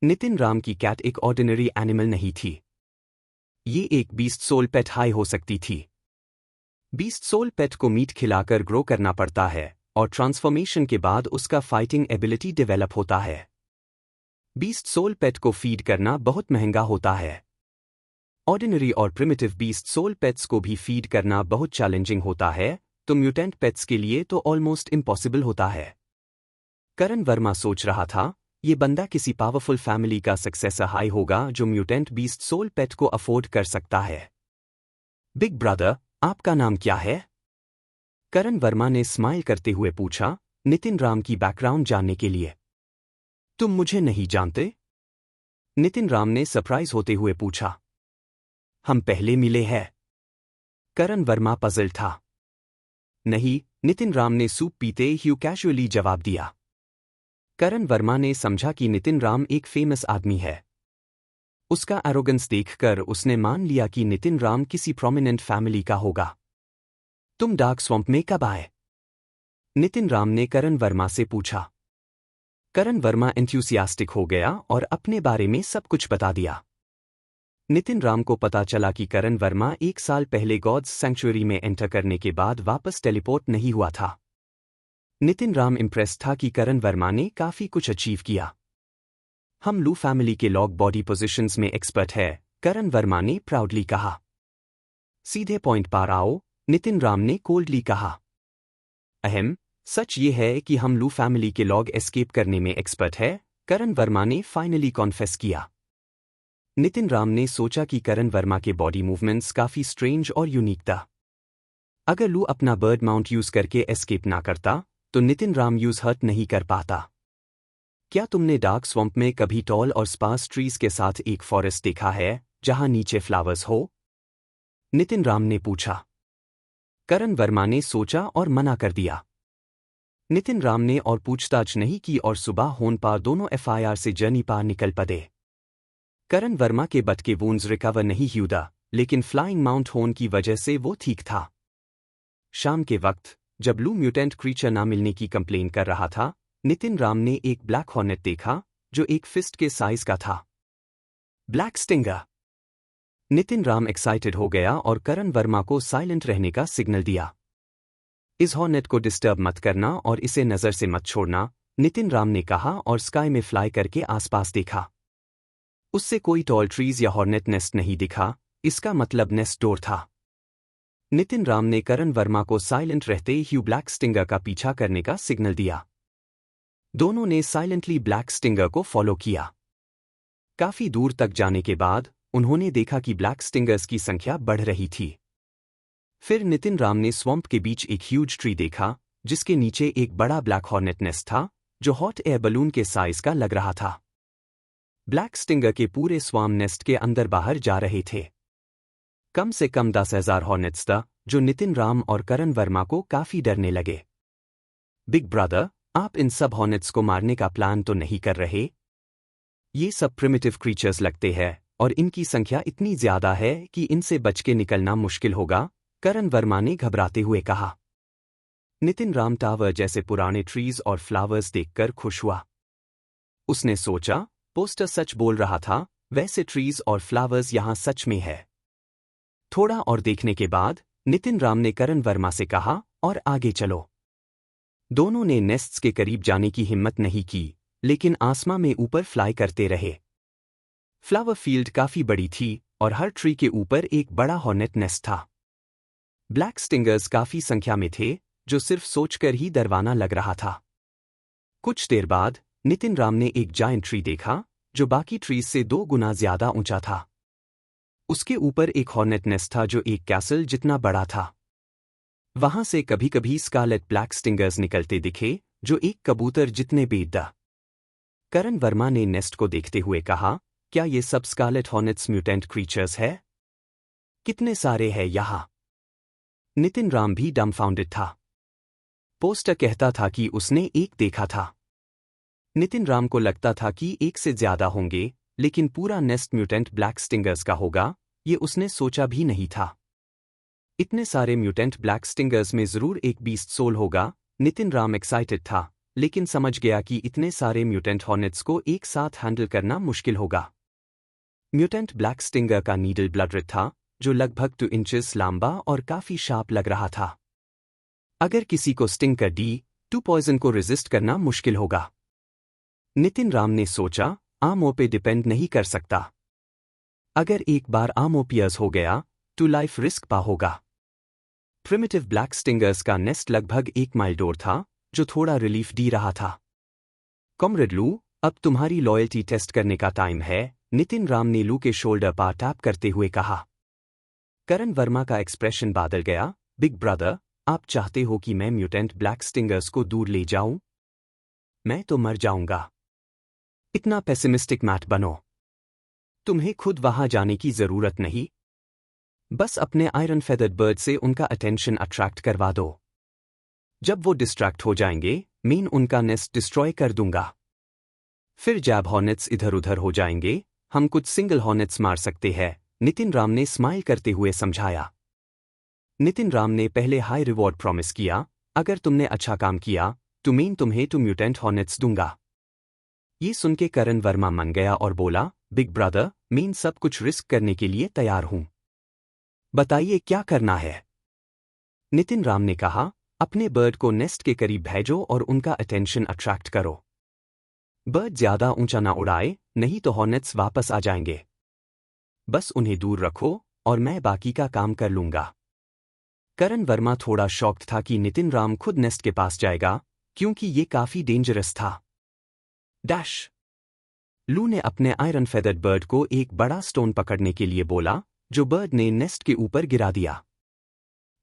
नितिन राम की कैट एक ऑर्डिनरी एनिमल नहीं थी। ये एक बीस्ट सोल पेट हाई हो सकती थी। बीस्ट सोल पेट को मीट खिलाकर ग्रो करना पड़ता है और ट्रांसफॉर्मेशन के बाद उसका फाइटिंग एबिलिटी डेवलप होता है। बीस्ट सोल पेट को फीड करना बहुत महंगा होता है। ऑर्डिनरी और प्रिमिटिव बीस्ट सोल पेट्स को भी फीड करना बहुत चैलेंजिंग होता है, तो म्यूटेंट पेट्स के लिए तो ऑलमोस्ट इम्पॉसिबल होता है। करण वर्मा सोच रहा था, ये बंदा किसी पावरफुल फैमिली का सक्सेसर हाई होगा जो म्यूटेंट बीस्ट सोल पेट को अफोर्ड कर सकता है। बिग ब्रदर, आपका नाम क्या है? करण वर्मा ने स्माइल करते हुए पूछा, नितिन राम की बैकग्राउंड जानने के लिए। तुम मुझे नहीं जानते? नितिन राम ने सरप्राइज होते हुए पूछा। हम पहले मिले हैं। करण वर्मा पजल था। नहीं, नितिन राम ने सूप पीते ही कैजुअली जवाब दिया। करण वर्मा ने समझा कि नितिन राम एक फेमस आदमी है। उसका एरोगेंस देखकर उसने मान लिया कि नितिन राम किसी प्रोमिनेंट फैमिली का होगा। तुम डार्क स्वम्प में कब आए? नितिन राम ने करण वर्मा से पूछा। करण वर्मा एंथुसियास्टिक हो गया और अपने बारे में सब कुछ बता दिया। नितिन राम को पता चला कि करण वर्मा 1 साल पहले गॉड्स सैंक्चुअरी में एंटर करने के बाद वापस टेलीपोर्ट नहीं हुआ था। नितिन राम इम्प्रेस था कि करण वर्मा ने काफी कुछ अचीव किया। हम लू फैमिली के लॉग बॉडी पोजीशंस में एक्सपर्ट है, करण वर्मा ने प्राउडली कहा। सीधे पॉइंट पर आओ, नितिन राम ने कोल्डली कहा। अहम सच ये है कि हम लू फैमिली के लॉग एस्केप करने में एक्सपर्ट है, करण वर्मा ने फाइनली कॉन्फेस किया। नितिन राम ने सोचा कि करण वर्मा के बॉडी मूवमेंट्स काफी स्ट्रेंज और यूनिक था। अगर लू अपना बर्ड माउंट यूज करके एस्केप ना करता, तो नितिन राम यूज हर्ट नहीं कर पाता। क्या तुमने डार्क स्वम्प में कभी टॉल और स्पार्स ट्रीज के साथ एक फॉरेस्ट देखा है जहां नीचे फ्लावर्स हो? नितिन राम ने पूछा। करण वर्मा ने सोचा और मना कर दिया। नितिन राम ने और पूछताछ नहीं की और सुबह होन पार दोनों एफआईआर से जर्नी पार निकल पड़े। करण वर्मा के बट के वूंड्स रिकवर नहीं हुआ, लेकिन फ्लाइंग माउंट होन की वजह से वो ठीक था। शाम के वक्त जब लू म्यूटेंट क्रीचर ना मिलने की कंप्लेन कर रहा था, नितिन राम ने एक ब्लैक हॉर्नेट देखा जो एक फिस्ट के साइज का था। Black stinger. Nitin Ram excited हो गया और करण वर्मा को साइलेंट रहने का सिग्नल दिया। इस हॉर्नेट को डिस्टर्ब मत करना और इसे नजर से मत छोड़ना, नितिन राम ने कहा और स्काई में फ्लाई करके आसपास देखा। उससे कोई टॉल ट्रीज या हॉर्नेट नेस्ट नहीं दिखा, इसका मतलब नेस्ट डोर था। नितिन राम ने करण वर्मा को साइलेंट रहते ही ब्लैक स्टिंगर का पीछा करने का सिग्नल दिया। दोनों ने साइलेंटली ब्लैक स्टिंगर को फॉलो किया। काफी दूर तक जाने के बाद उन्होंने देखा कि ब्लैक स्टिंगर्स की संख्या बढ़ रही थी। फिर नितिन राम ने स्वैम्प के बीच एक ह्यूज ट्री देखा, जिसके नीचे एक बड़ा ब्लैक हॉर्नेट नेस्ट था, जो हॉट एयर बलून के साइज का लग रहा था। ब्लैक स्टिंगर के पूरे स्वाम नेस्ट के अंदर बाहर जा रहे थे। कम से कम 10,000 हॉर्नेट्स था, जो नितिन राम और करण वर्मा को काफी डरने लगे। बिग ब्रदर, आप इन सब हॉर्नेट्स को मारने का प्लान तो नहीं कर रहे? ये सब प्रिमिटिव क्रीचर्स लगते हैं और इनकी संख्या इतनी ज्यादा है कि इनसे बच के निकलना मुश्किल होगा, करण वर्मा ने घबराते हुए कहा। नितिन राम टावर जैसे पुराने ट्रीज और फ्लावर्स देखकर खुश हुआ। उसने सोचा, पोस्टर सच बोल रहा था, वैसे ट्रीज और फ्लावर्स यहां सच में है। थोड़ा और देखने के बाद नितिन राम ने करण वर्मा से कहा, और आगे चलो। दोनों ने नेस्ट्स के करीब जाने की हिम्मत नहीं की, लेकिन आसमां में ऊपर फ्लाई करते रहे। फ्लावर फील्ड काफी बड़ी थी और हर ट्री के ऊपर एक बड़ा हॉर्नेट नेस्ट था। ब्लैक स्टिंगर्स काफी संख्या में थे, जो सिर्फ सोचकर ही डरवाना लग रहा था। कुछ देर बाद नितिन राम ने एक जायंट ट्री देखा, जो बाकी ट्रीज से 2 गुना ज्यादा ऊंचा था। उसके ऊपर एक हॉर्नेट नेस्ट था जो एक कैसल जितना बड़ा था। वहां से कभी कभी स्कारलेट ब्लैक स्टिंगर्स निकलते दिखे, जो एक कबूतर जितने बेदा। करण वर्मा ने नेस्ट को देखते हुए कहा, क्या ये सब स्कारलेट हॉर्नेट्स म्यूटेंट क्रीचर्स है? कितने सारे हैं यहां? नितिन राम भी डम्फाउंडेड था। पोस्टर कहता था कि उसने एक देखा था। नितिन राम को लगता था कि एक से ज्यादा होंगे, लेकिन पूरा नेस्ट म्यूटेंट ब्लैक स्टिंगर्स का होगा, ये उसने सोचा भी नहीं था। इतने सारे म्यूटेंट ब्लैक स्टिंगर्स में जरूर एक बीस्ट सोल होगा। नितिन राम एक्साइटेड था, लेकिन समझ गया कि इतने सारे म्यूटेंट हॉर्नेट्स को एक साथ हैंडल करना मुश्किल होगा। म्यूटेंट ब्लैक स्टिंगर का नीडल ब्लडरेड था, जो लगभग 2 इंचेस लंबा और काफी शार्प लग रहा था। अगर किसी को स्टिंग कर दी, तो पॉइजन को रेजिस्ट करना मुश्किल होगा। नितिन राम ने सोचा, आमों पे डिपेंड नहीं कर सकता। अगर एक बार आमों पियर्स हो गया, तो लाइफ रिस्क पा होगा। प्रिमिटिव ब्लैक स्टिंगर्स का नेस्ट लगभग 1 माइल दूर था, जो थोड़ा रिलीफ दे रहा था। कॉमरेड लू, अब तुम्हारी लॉयल्टी टेस्ट करने का टाइम है, नितिन राम ने लू के शोल्डर पर टैप करते हुए कहा। करण वर्मा का एक्सप्रेशन बदल गया। बिग ब्रदर, आप चाहते हो कि मैं म्यूटेंट ब्लैक स्टिंगर्स को दूर ले जाऊं? मैं तो मर जाऊंगा। इतना पेसिमिस्टिक मत बनो। तुम्हें खुद वहां जाने की जरूरत नहीं। बस अपने आयरन फेदर्ड बर्ड से उनका अटेंशन अट्रैक्ट करवा दो। जब वो डिस्ट्रैक्ट हो जाएंगे, मैं उनका नेस्ट डिस्ट्रॉय कर दूंगा। फिर जब हॉर्नेट्स इधर उधर हो जाएंगे, हम कुछ सिंगल हॉर्नेट्स मार सकते हैं, नितिन राम ने स्माइल करते हुए समझाया। नितिन राम ने पहले हाई रिवॉर्ड प्रॉमिस किया, अगर तुमने अच्छा काम किया, तो मैं तुम्हें 2 म्यूटेंट हॉर्नेट्स दूंगा। ये सुन के करण वर्मा मन गया और बोला, बिग ब्रदर, मैं सब कुछ रिस्क करने के लिए तैयार हूं। बताइए क्या करना है? नितिन राम ने कहा, अपने बर्ड को नेस्ट के करीब भेजो और उनका अटेंशन अट्रैक्ट करो। बर्ड ज्यादा ऊंचा ना उड़ाए, नहीं तो हॉर्नेट्स वापस आ जाएंगे। बस उन्हें दूर रखो और मैं बाकी का काम कर लूंगा। करण वर्मा थोड़ा शॉक्ड था कि नितिन राम खुद नेस्ट के पास जाएगा, क्योंकि ये काफी डेंजरस था। डैश! लू ने अपने आयरन फेदर्ड बर्ड को एक बड़ा स्टोन पकड़ने के लिए बोला, जो बर्ड ने नेस्ट के ऊपर गिरा दिया।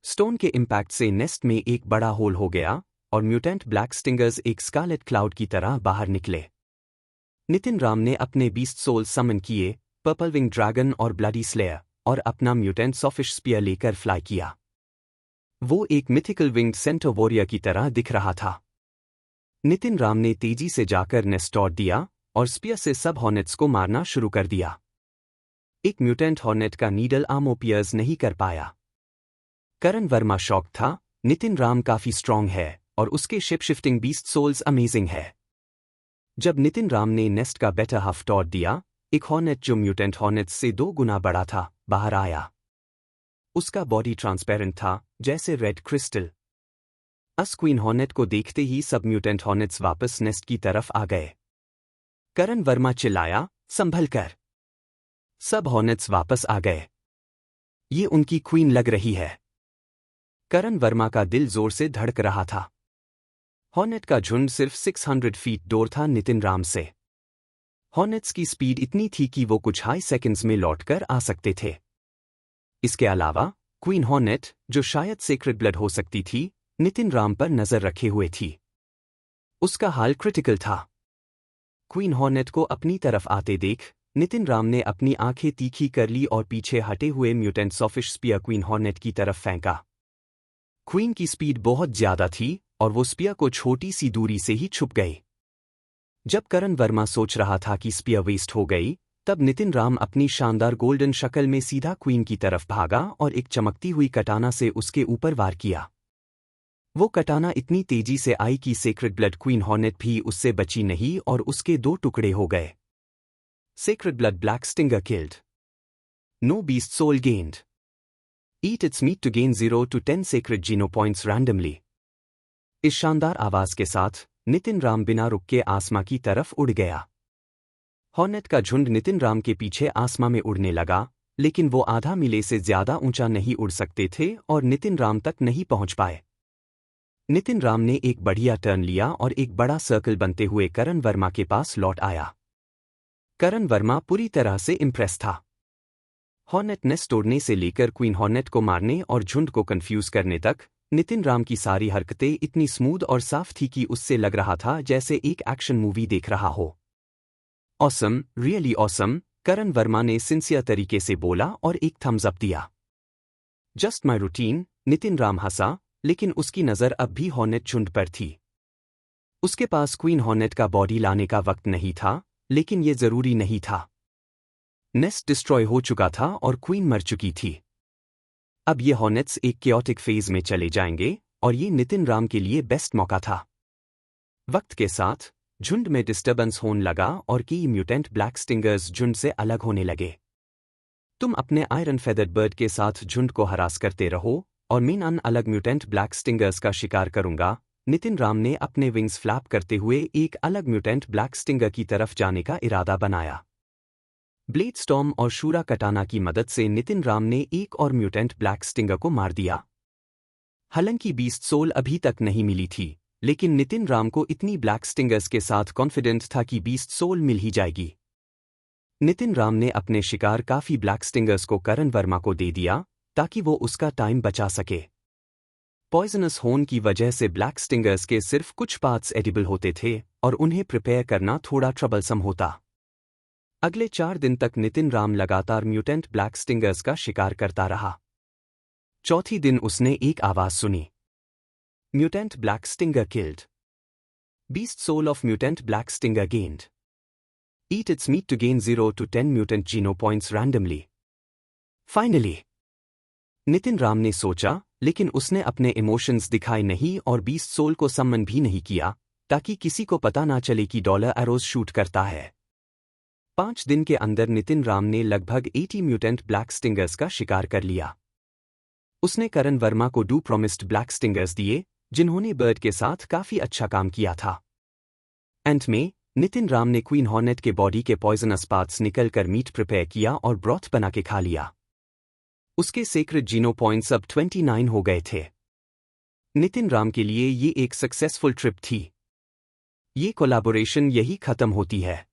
स्टोन के इम्पैक्ट से नेस्ट में एक बड़ा होल हो गया और म्यूटेंट ब्लैक स्टिंगर्स एक स्कारलेट क्लाउड की तरह बाहर निकले। नितिन राम ने अपने बीस्ट सोल समन किए, पर्पल विंग ड्रैगन और ब्लडी स्लेयर, और अपना म्यूटेंट सॉफिश स्पीयर लेकर फ्लाई किया। वो एक मिथिकल विंग्ड सेंटर वॉरियर की तरह दिख रहा था। नितिन राम ने तेजी से जाकर नेस्ट तोड़ दिया और स्पीयर से सब हॉर्नेट्स को मारना शुरू कर दिया। एक म्यूटेंट हॉर्नेट का नीडल आर्मर पियर्स नहीं कर पाया। करण वर्मा शॉक था। नितिन राम काफी स्ट्रांग है और उसके ship shifting beast souls amazing है। जब नितिन राम ने नेस्ट का बेटर हाफ तोड़ दिया, एक हॉर्नेट जो म्यूटेंट हॉर्नेट्स से 2 गुना बड़ा था, बाहर आया। उसका बॉडी ट्रांसपेरेंट था, जैसे रेड क्रिस्टल। क्वीन हॉर्नेट को देखते ही सब म्यूटेंट हॉर्नेट्स वापस नेस्ट की तरफ आ गए। करण वर्मा चिल्लाया, संभल कर। सब हॉर्नेट्स वापस आ गए। ये उनकी क्वीन लग रही है। करण वर्मा का दिल जोर से धड़क रहा था। हॉर्नेट का झुंड सिर्फ 600 फीट दूर था नितिन राम से। हॉर्नेट्स की स्पीड इतनी थी कि वो कुछ हाई सेकंड्स में लौटकर आ सकते थे। इसके अलावा क्वीन हॉर्नेट, जो शायद सेक्रेड ब्लड हो सकती थी, नितिन राम पर नजर रखे हुए थी। उसका हाल क्रिटिकल था। क्वीन हॉर्नेट को अपनी तरफ आते देख नितिन राम ने अपनी आंखें तीखी कर ली और पीछे हटे हुए mutant sawfish spear queen hornet की तरफ फेंका। क्वीन की स्पीड बहुत ज्यादा थी और वो स्पीयर को छोटी सी दूरी से ही छुप गई। जब करण वर्मा सोच रहा था कि स्पीयर वेस्ट हो गई, तब नितिन राम अपनी शानदार गोल्डन शक्ल में सीधा क्वीन की तरफ भागा और एक चमकती हुई कटाना से उसके ऊपर वार किया। वो कटाना इतनी तेजी से आई कि सेक्रेड ब्लड क्वीन हॉर्नेट भी उससे बची नहीं और उसके 2 टुकड़े हो गए। Sacred blood black stinger killed. No beast soul gained. Eat its meat to gain 0 to 10 sacred geno points randomly. इस शानदार आवाज के साथ नितिन राम बिना रुक के आसमां की तरफ उड़ गया। हॉर्नेट का झुंड नितिन राम के पीछे आसमां में उड़ने लगा, लेकिन वो आधा मील से ज्यादा ऊंचा नहीं उड़ सकते थे और नितिन राम तक नहीं पहुंच पाए। नितिन राम ने एक बढ़िया टर्न लिया और एक बड़ा सर्कल बनते हुए करण वर्मा के पास लौट आया। करण वर्मा पूरी तरह से इम्प्रेस था। हॉर्नेट नेस्ट तोड़ने से लेकर क्वीन हॉर्नेट को मारने और झुंड को कंफ्यूज करने तक, नितिन राम की सारी हरकतें इतनी स्मूथ और साफ थी कि उससे लग रहा था जैसे एक एक्शन मूवी देख रहा हो। Awesome, really awesome, Karan Varma ने सिंसियर तरीके से बोला और एक थम्स अप दिया। Just my routine, Nitin Ram हंसा, लेकिन उसकी नज़र अब भी हॉर्नेट झुंड पर थी। उसके पास क्वीन हॉर्नेट का बॉडी लाने का वक्त नहीं था, लेकिन ये जरूरी नहीं था। नेस्ट डिस्ट्रॉय हो चुका था और क्वीन मर चुकी थी। अब ये हॉर्नेट्स एक केओटिक फेज में चले जाएंगे और ये नितिन राम के लिए बेस्ट मौका था। वक्त के साथ झुंड में डिस्टर्बेंस होने लगा और की म्यूटेंट ब्लैक स्टिंगर्स झुंड से अलग होने लगे। तुम अपने आयरन फेदर्ड बर्ड के साथ झुंड को हरास करते रहो और मैं अन अलग म्यूटेंट ब्लैक स्टिंगर्स का शिकार करूंगा। नितिन राम ने अपने विंग्स फ्लैप करते हुए एक अलग म्यूटेंट ब्लैक स्टिंगर की तरफ जाने का इरादा बनाया। ब्लेड स्टॉर्म और शूरा कटाना की मदद से नितिन राम ने एक और म्यूटेंट ब्लैक स्टिंगर को मार दिया। हालांकि बीस्ट सोल अभी तक नहीं मिली थी, लेकिन नितिन राम को इतनी ब्लैक स्टिंगर्स के साथ कॉन्फिडेंट था कि बीस्ट सोल मिल ही जाएगी। नितिन राम ने अपने शिकार काफी ब्लैक स्टिंगर्स को करण वर्मा को दे दिया ताकि वो उसका टाइम बचा सके। पॉइजनस होने की वजह से ब्लैक स्टिंगर्स के सिर्फ कुछ पार्ट्स एडिबल होते थे और उन्हें प्रिपेयर करना थोड़ा ट्रबलसम होता। अगले 4 दिन तक नितिन राम लगातार म्यूटेंट ब्लैक स्टिंगर्स का शिकार करता रहा। चौथी दिन उसने एक आवाज सुनी। Mutant black stinger killed. Beast soul of mutant black stinger gained. Eat its meat to gain 0 to 10 mutant gene points randomly. Finally, Nitin Ram ने सोचा, लेकिन उसने अपने इमोशंस दिखाए नहीं और बीस्ट सोल को सम्मन भी नहीं किया ताकि किसी को पता ना चले कि डॉलर एरोज शूट करता है। 5 दिन के अंदर नितिन राम ने लगभग 80 म्यूटेंट ब्लैक स्टिंगर्स का शिकार कर लिया। उसने करण वर्मा को 2 प्रॉमिस्ड ब्लैक स्टिंगर्स दिए, जिन्होंने बर्ड के साथ काफी अच्छा काम किया था। एंड में नितिन राम ने क्वीन हॉर्नेट के बॉडी के पॉइजनस पार्ट्स निकलकर मीट प्रिपेयर किया और ब्रॉथ बना के खा लिया। उसके सेक्रेट जीनो पॉइंट्स अब 29 हो गए थे। नितिन राम के लिए ये एक सक्सेसफुल ट्रिप थी। ये कोलैबोरेशन यही खत्म होती है।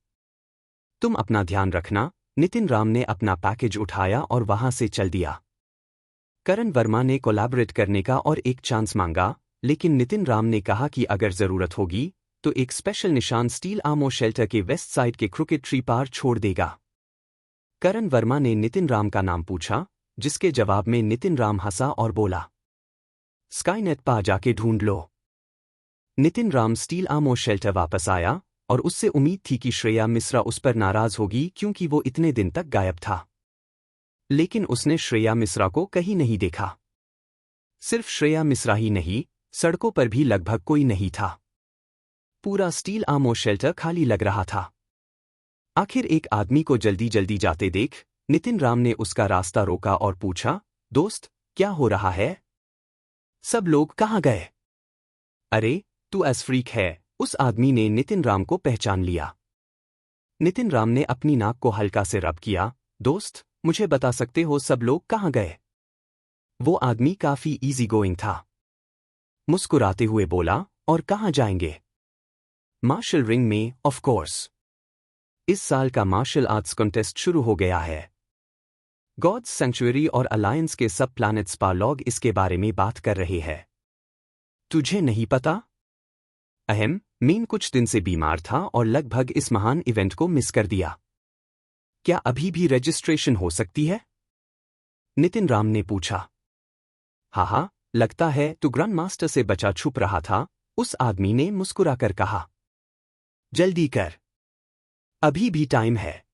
तुम अपना ध्यान रखना। नितिन राम ने अपना पैकेज उठाया और वहां से चल दिया। करण वर्मा ने कोलैबोरेट करने का और एक चांस मांगा, लेकिन नितिन राम ने कहा कि अगर जरूरत होगी तो एक स्पेशल निशान स्टील आर्मो शेल्टर के वेस्ट साइड के क्रिकेट ट्री पार छोड़ देगा। करण वर्मा ने नितिन राम का नाम पूछा, जिसके जवाब में नितिन राम हंसा और बोला, स्काईनेट पा जाके ढूंढ लो। नितिन राम स्टील आर्मो शेल्टर वापस आया और उससे उम्मीद थी कि श्रेया मिश्रा उस पर नाराज होगी क्योंकि वो इतने दिन तक गायब था। लेकिन उसने श्रेया मिश्रा को कहीं नहीं देखा। सिर्फ श्रेया मिश्रा ही नहीं, सड़कों पर भी लगभग कोई नहीं था। पूरा स्टील आर्मो शेल्टर खाली लग रहा था। आखिर एक आदमी को जल्दी जल्दी जाते देख नितिन राम ने उसका रास्ता रोका और पूछा, दोस्त, क्या हो रहा है? सब लोग कहाँ गए? अरे, तू एस फ्रीक है। उस आदमी ने नितिन राम को पहचान लिया। नितिन राम ने अपनी नाक को हल्का से रब किया, दोस्त, मुझे बता सकते हो सब लोग कहाँ गए? वो आदमी काफी इजी गोइंग था। मुस्कुराते हुए बोला, और कहाँ जाएंगे? मार्शल रिंग में, ऑफ कोर्स। इस साल का मार्शल आर्ट्स कॉन्टेस्ट शुरू हो गया है। गॉड्स सैंक्चुअरी और अलायंस के सब प्लैनेट्स पार्लॉग इसके बारे में बात कर रहे हैं। तुझे नहीं पता? अहम मीन कुछ दिन से बीमार था और लगभग इस महान इवेंट को मिस कर दिया। क्या अभी भी रजिस्ट्रेशन हो सकती है? नितिन राम ने पूछा। हाँ, लगता है तू ग्रैंड मास्टर से बचा छुप रहा था, उस आदमी ने मुस्कुराकर कहा। जल्दी कर, अभी भी टाइम है।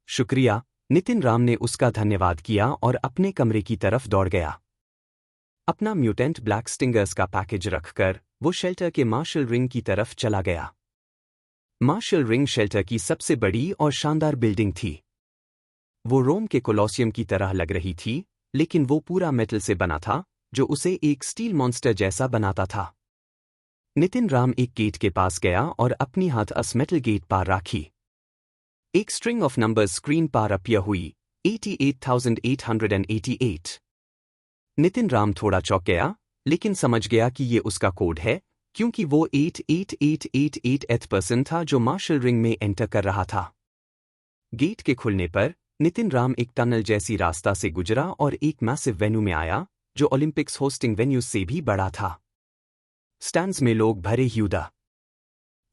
शुक्रिया, नितिन राम ने उसका धन्यवाद किया और अपने कमरे की तरफ दौड़ गया। अपना म्यूटेंट ब्लैक स्टिंगर्स का पैकेज रखकर वो शेल्टर के मार्शल रिंग की तरफ चला गया। मार्शल रिंग शेल्टर की सबसे बड़ी और शानदार बिल्डिंग थी। वो रोम के कोलोसियम की तरह लग रही थी, लेकिन वो पूरा मेटल से बना था, जो उसे एक स्टील मॉन्स्टर जैसा बनाता था। नितिन राम एक गेट के पास गया और अपनी हाथ अस मेटल गेट पार रखी। एक स्ट्रिंग ऑफ नंबर्स स्क्रीन पार अपीयर हुई, 88,888। नितिन राम थोड़ा चौंक गया, लेकिन समझ गया कि ये उसका कोड है, क्योंकि वो 88,888th पर्सन था जो मार्शल रिंग में एंटर कर रहा था। गेट के खुलने पर नितिन राम एक टनल जैसी रास्ता से गुजरा और एक मैसिव वेन्यू में आया, जो ओलंपिक्स होस्टिंग वेन्यू से भी बड़ा था। स्टैंड्स में लोग भरे ह्यूदा।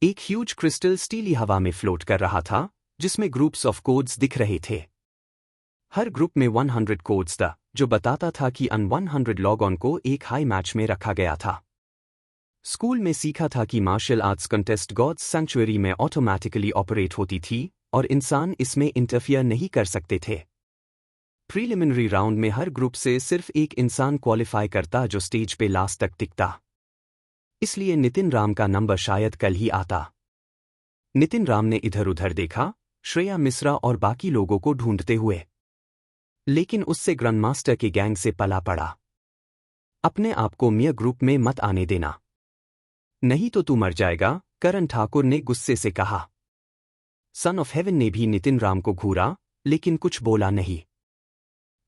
एक ह्यूज क्रिस्टल स्टीली हवा में फ्लोट कर रहा था, जिसमें ग्रुप्स ऑफ कोड्स दिख रहे थे। हर ग्रुप में 100 कोड्स था, जो बताता था कि 100 लॉग ऑन को एक हाई मैच में रखा गया था। स्कूल में सीखा था कि martial arts contest God's sanctuary में ऑटोमैटिकली ऑपरेट होती थी और इंसान इसमें इंटरफियर नहीं कर सकते थे। प्रीलिमिनरी राउंड में हर ग्रुप से सिर्फ एक इंसान क्वालिफाई करता जो स्टेज पे लास्ट तक टिकता। इसलिए नितिन राम का नंबर शायद कल ही आता। नितिन राम ने इधर उधर देखा, श्रेया मिश्रा और बाकी लोगों को ढूंढते हुए, लेकिन उससे ग्रैंड मास्टर के गैंग से पला पड़ा। अपने आप को मिया ग्रुप में मत आने देना, नहीं तो तू मर जाएगा, करण ठाकुर ने गुस्से से कहा। सन ऑफ हेवन ने भी नितिन राम को घूरा, लेकिन कुछ बोला नहीं।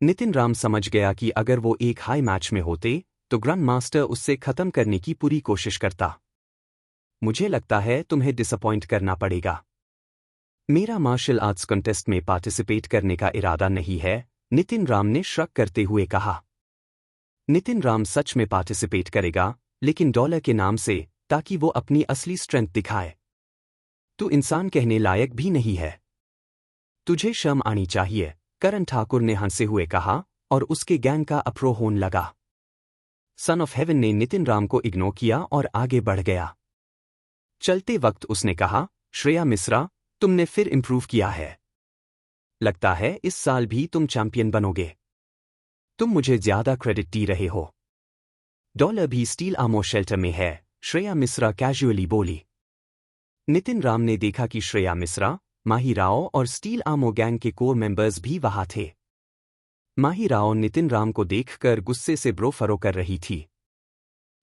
नितिन राम समझ गया कि अगर वो एक हाई मैच में होते तो ग्रैंड मास्टर उससे खत्म करने की पूरी कोशिश करता। मुझे लगता है तुम्हें डिसअपॉइंट करना पड़ेगा। मेरा मार्शल आर्ट्स कॉन्टेस्ट में पार्टिसिपेट करने का इरादा नहीं है, नितिन राम ने श्रग करते हुए कहा। नितिन राम सच में पार्टिसिपेट करेगा, लेकिन डॉलर के नाम से, ताकि वो अपनी असली स्ट्रेंथ दिखाए। तू इंसान कहने लायक भी नहीं है। तुझे शर्म आनी चाहिए, करण ठाकुर ने हंसे हुए कहा, और उसके गैंग का अप्रो होने लगा। सन ऑफ हेवन ने नितिन राम को इग्नोर किया और आगे बढ़ गया। चलते वक्त उसने कहा, श्रेया मिश्रा, तुमने फिर इंप्रूव किया है। लगता है इस साल भी तुम चैंपियन बनोगे। तुम मुझे ज्यादा क्रेडिट दे रहे हो। डॉलर भी स्टील आर्मर शेल्टर में है, श्रेया मिश्रा कैजुअली बोली। नितिन राम ने देखा कि श्रेया मिश्रा, माही राव और स्टील आर्मर गैंग के कोर मेंबर्स भी वहां थे। माही राव नितिन राम को देखकर गुस्से से ब्रो फरो कर रही थी।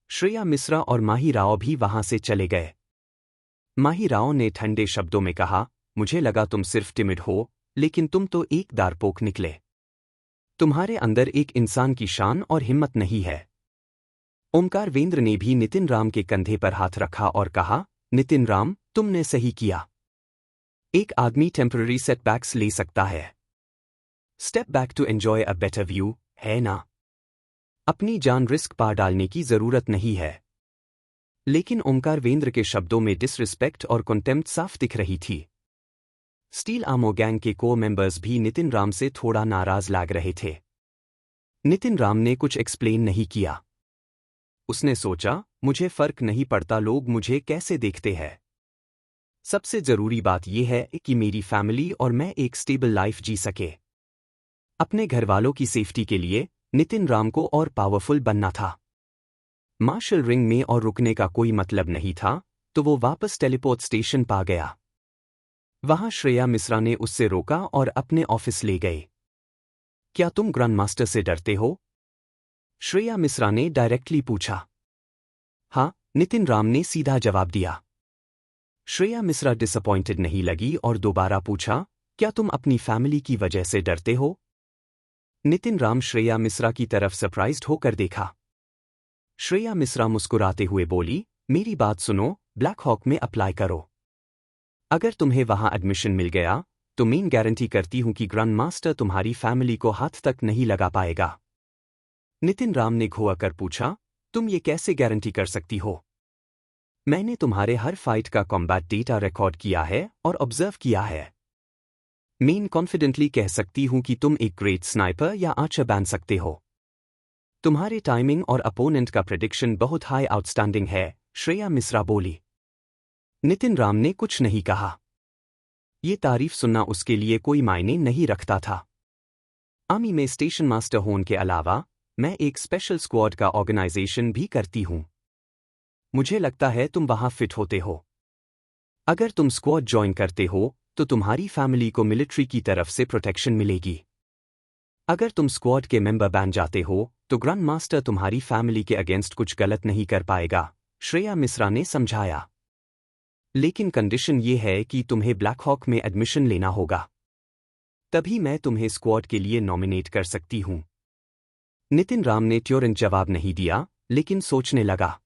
श्रेया मिश्रा और माही राव भी वहां से चले गए। माही राव ने ठंडे शब्दों में कहा, मुझे लगा तुम सिर्फ टिमिड हो, लेकिन तुम तो एक दारपोक निकले। तुम्हारे अंदर एक इंसान की शान और हिम्मत नहीं है। ओमकार वेंद्र ने भी नितिन राम के कंधे पर हाथ रखा और कहा, नितिन राम, तुमने सही किया। एक आदमी टेम्पररी सेटबैक्स ले सकता है। Step back to enjoy a better view, है ना? अपनी जान रिस्क पा डालने की जरूरत नहीं है। लेकिन ओमकार वेंद्र के शब्दों में डिसरिस्पेक्ट और कॉन्टेम्प्ट साफ दिख रही थी। स्टील आर्मर गैंग के कोर मेंबर्स भी नितिन राम से थोड़ा नाराज लग रहे थे। नितिन राम ने कुछ एक्सप्लेन नहीं किया। उसने सोचा, मुझे फर्क नहीं पड़ता लोग मुझे कैसे देखते हैं। सबसे जरूरी बात यह है कि मेरी फैमिली और मैं एक स्टेबल लाइफ जी सके। अपने घरवालों की सेफ्टी के लिए नितिन राम को और पावरफुल बनना था। मार्शल रिंग में और रुकने का कोई मतलब नहीं था, तो वो वापस टेलीपोर्ट स्टेशन पा गया। वहां श्रेया मिश्रा ने उससे रोका और अपने ऑफिस ले गए। क्या तुम ग्रैंड मास्टर से डरते हो? श्रेया मिश्रा ने डायरेक्टली पूछा। हाँ, नितिन राम ने सीधा जवाब दिया। श्रेया मिश्रा डिसअपॉइंटेड नहीं लगी और दोबारा पूछा, क्या तुम अपनी फैमिली की वजह से डरते हो? नितिन राम श्रेया मिश्रा की तरफ सरप्राइज्ड होकर देखा। श्रेया मिश्रा मुस्कुराते हुए बोली, मेरी बात सुनो, ब्लैक हॉक में अप्लाई करो। अगर तुम्हें वहां एडमिशन मिल गया तो मैं गारंटी करती हूं कि ग्रैंड मास्टर तुम्हारी फैमिली को हाथ तक नहीं लगा पाएगा। नितिन राम ने घुआ कर पूछा, तुम ये कैसे गारंटी कर सकती हो? मैंने तुम्हारे हर फाइट का कॉम्बैट डेटा रिकॉर्ड किया है और ऑब्जर्व किया है। मैं कॉन्फिडेंटली कह सकती हूं कि तुम एक ग्रेट स्नाइपर या आर्चर बन सकते हो। तुम्हारे टाइमिंग और अपोनेंट का प्रेडिक्शन बहुत हाई आउटस्टैंडिंग है, श्रेया मिश्रा बोली। नितिन राम ने कुछ नहीं कहा। ये तारीफ सुनना उसके लिए कोई मायने नहीं रखता था। आर्मी में स्टेशन मास्टर होने के अलावा मैं एक स्पेशल स्क्वाड का ऑर्गेनाइजेशन भी करती हूं। मुझे लगता है तुम वहां फिट होते हो। अगर तुम स्क्वाड ज्वाइन करते हो तो तुम्हारी फैमिली को मिलिट्री की तरफ से प्रोटेक्शन मिलेगी। अगर तुम स्क्वाड के मेंबर बन जाते हो तो ग्रैंड मास्टर तुम्हारी फैमिली के अगेंस्ट कुछ गलत नहीं कर पाएगा, श्रेया मिश्रा ने समझाया। लेकिन कंडीशन ये है कि तुम्हें ब्लैक हॉक में एडमिशन लेना होगा। तभी मैं तुम्हें स्क्वाड के लिए नॉमिनेट कर सकती हूं। नितिन राम ने तुरंत जवाब नहीं दिया, लेकिन सोचने लगा।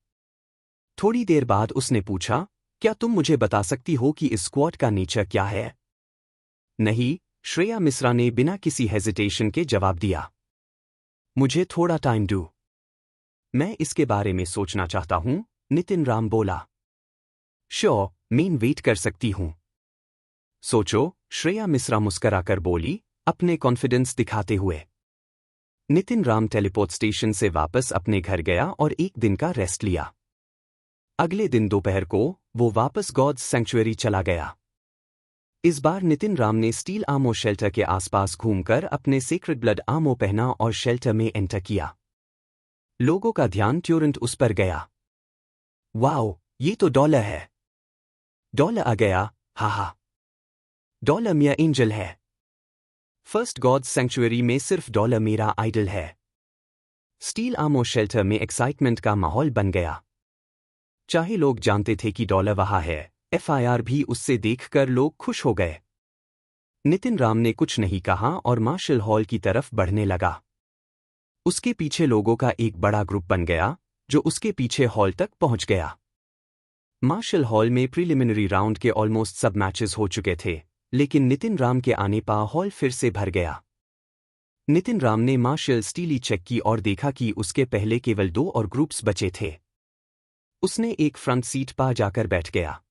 थोड़ी देर बाद उसने पूछा, क्या तुम मुझे बता सकती हो कि इस स्क्वाड का नेचर क्या है? नहीं, श्रेया मिश्रा ने बिना किसी हेजिटेशन के जवाब दिया। मुझे थोड़ा टाइम दो। मैं इसके बारे में सोचना चाहता हूं, नितिन राम बोला। श्योर, मैं वेट कर सकती हूं। सोचो, श्रेया मिश्रा मुस्कराकर बोली, अपने कॉन्फिडेंस दिखाते हुए। नितिन राम टेलीपोर्ट स्टेशन से वापस अपने घर गया और एक दिन का रेस्ट लिया। अगले दिन दोपहर को वो वापस गॉड्स सैंक्चुअरी चला गया। इस बार नितिन राम ने स्टील आर्मो शेल्टर के आसपास घूमकर अपने सीक्रेट ब्लड आर्मो पहना और शेल्टर में एंटर किया। लोगों का ध्यान तुरंत उस पर गया। वाओ, ये तो डॉलर है। डॉलर आ गया, हा। डॉलर मेरा एंजल है। फर्स्ट गॉड्स सैंक्चुअरी में सिर्फ डॉलर मेरा आइडल है। स्टील आर्मो शेल्टर में एक्साइटमेंट का माहौल बन गया। चाहे लोग जानते थे कि डॉलर वहां है, एफआईआर भी उससे देखकर लोग खुश हो गए। नितिन राम ने कुछ नहीं कहा और मार्शल हॉल की तरफ बढ़ने लगा। उसके पीछे लोगों का एक बड़ा ग्रुप बन गया, जो उसके पीछे हॉल तक पहुंच गया। मार्शल हॉल में प्रीलिमिनरी राउंड के ऑलमोस्ट सब मैचेस हो चुके थे, लेकिन नितिन राम के आने पर हॉल फिर से भर गया। नितिन राम ने मार्शल स्टीली चेक की और देखा कि उसके पहले केवल 2 और ग्रुप्स बचे थे। उसने एक फ्रंट सीट पर जाकर बैठ गया।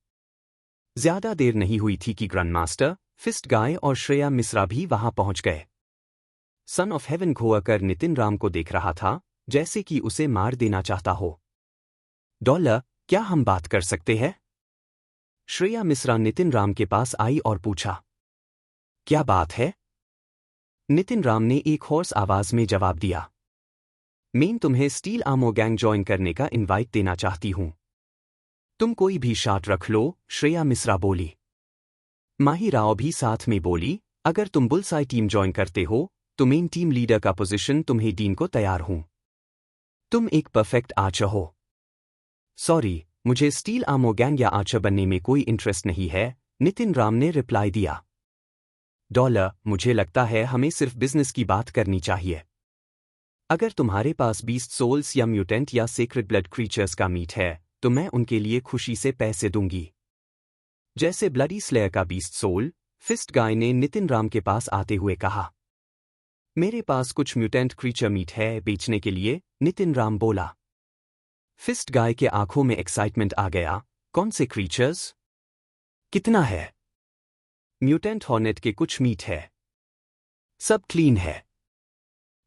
ज्यादा देर नहीं हुई थी कि ग्रैंड मास्टर, फिस्ट गाय और श्रेया मिश्रा भी वहां पहुंच गए। सन ऑफ हेवन घोकर नितिन राम को देख रहा था, जैसे कि उसे मार देना चाहता हो। डॉलर, क्या हम बात कर सकते हैं? श्रेया मिश्रा नितिन राम के पास आई और पूछा। क्या बात है? नितिन राम ने एक होर्स आवाज में जवाब दिया। मैं तुम्हें स्टील आर्मो गैंग ज्वाइन करने का इनवाइट देना चाहती हूं। तुम कोई भी शॉट रख लो, श्रेया मिश्रा बोली। माही राव भी साथ में बोली, अगर तुम बुलसाई टीम ज्वाइन करते हो तो मेन टीम लीडर का पोजीशन तुम्हें डीन को तैयार हूं। तुम एक परफेक्ट आर्चर हो। सॉरी, मुझे स्टील आर्मो गैंग या आर्चर बनने में कोई इंटरेस्ट नहीं है, नितिन राम ने रिप्लाई दिया। डॉलर, मुझे लगता है हमें सिर्फ बिजनेस की बात करनी चाहिए। अगर तुम्हारे पास बीस्ट सोल्स या म्यूटेंट या सीक्रेट ब्लड क्रीचर्स का मीट है तो मैं उनके लिए खुशी से पैसे दूंगी। जैसे ब्लडी स्लेयर का बीस्ट सोल, फिस्ट गाय ने नितिन राम के पास आते हुए कहा। मेरे पास कुछ म्यूटेंट क्रीचर मीट है बेचने के लिए, नितिन राम बोला। फिस्ट गाय के आंखों में एक्साइटमेंट आ गया। कौन से क्रीचर्स? कितना है? म्यूटेंट हॉर्नेट के कुछ मीट है। सब क्लीन है।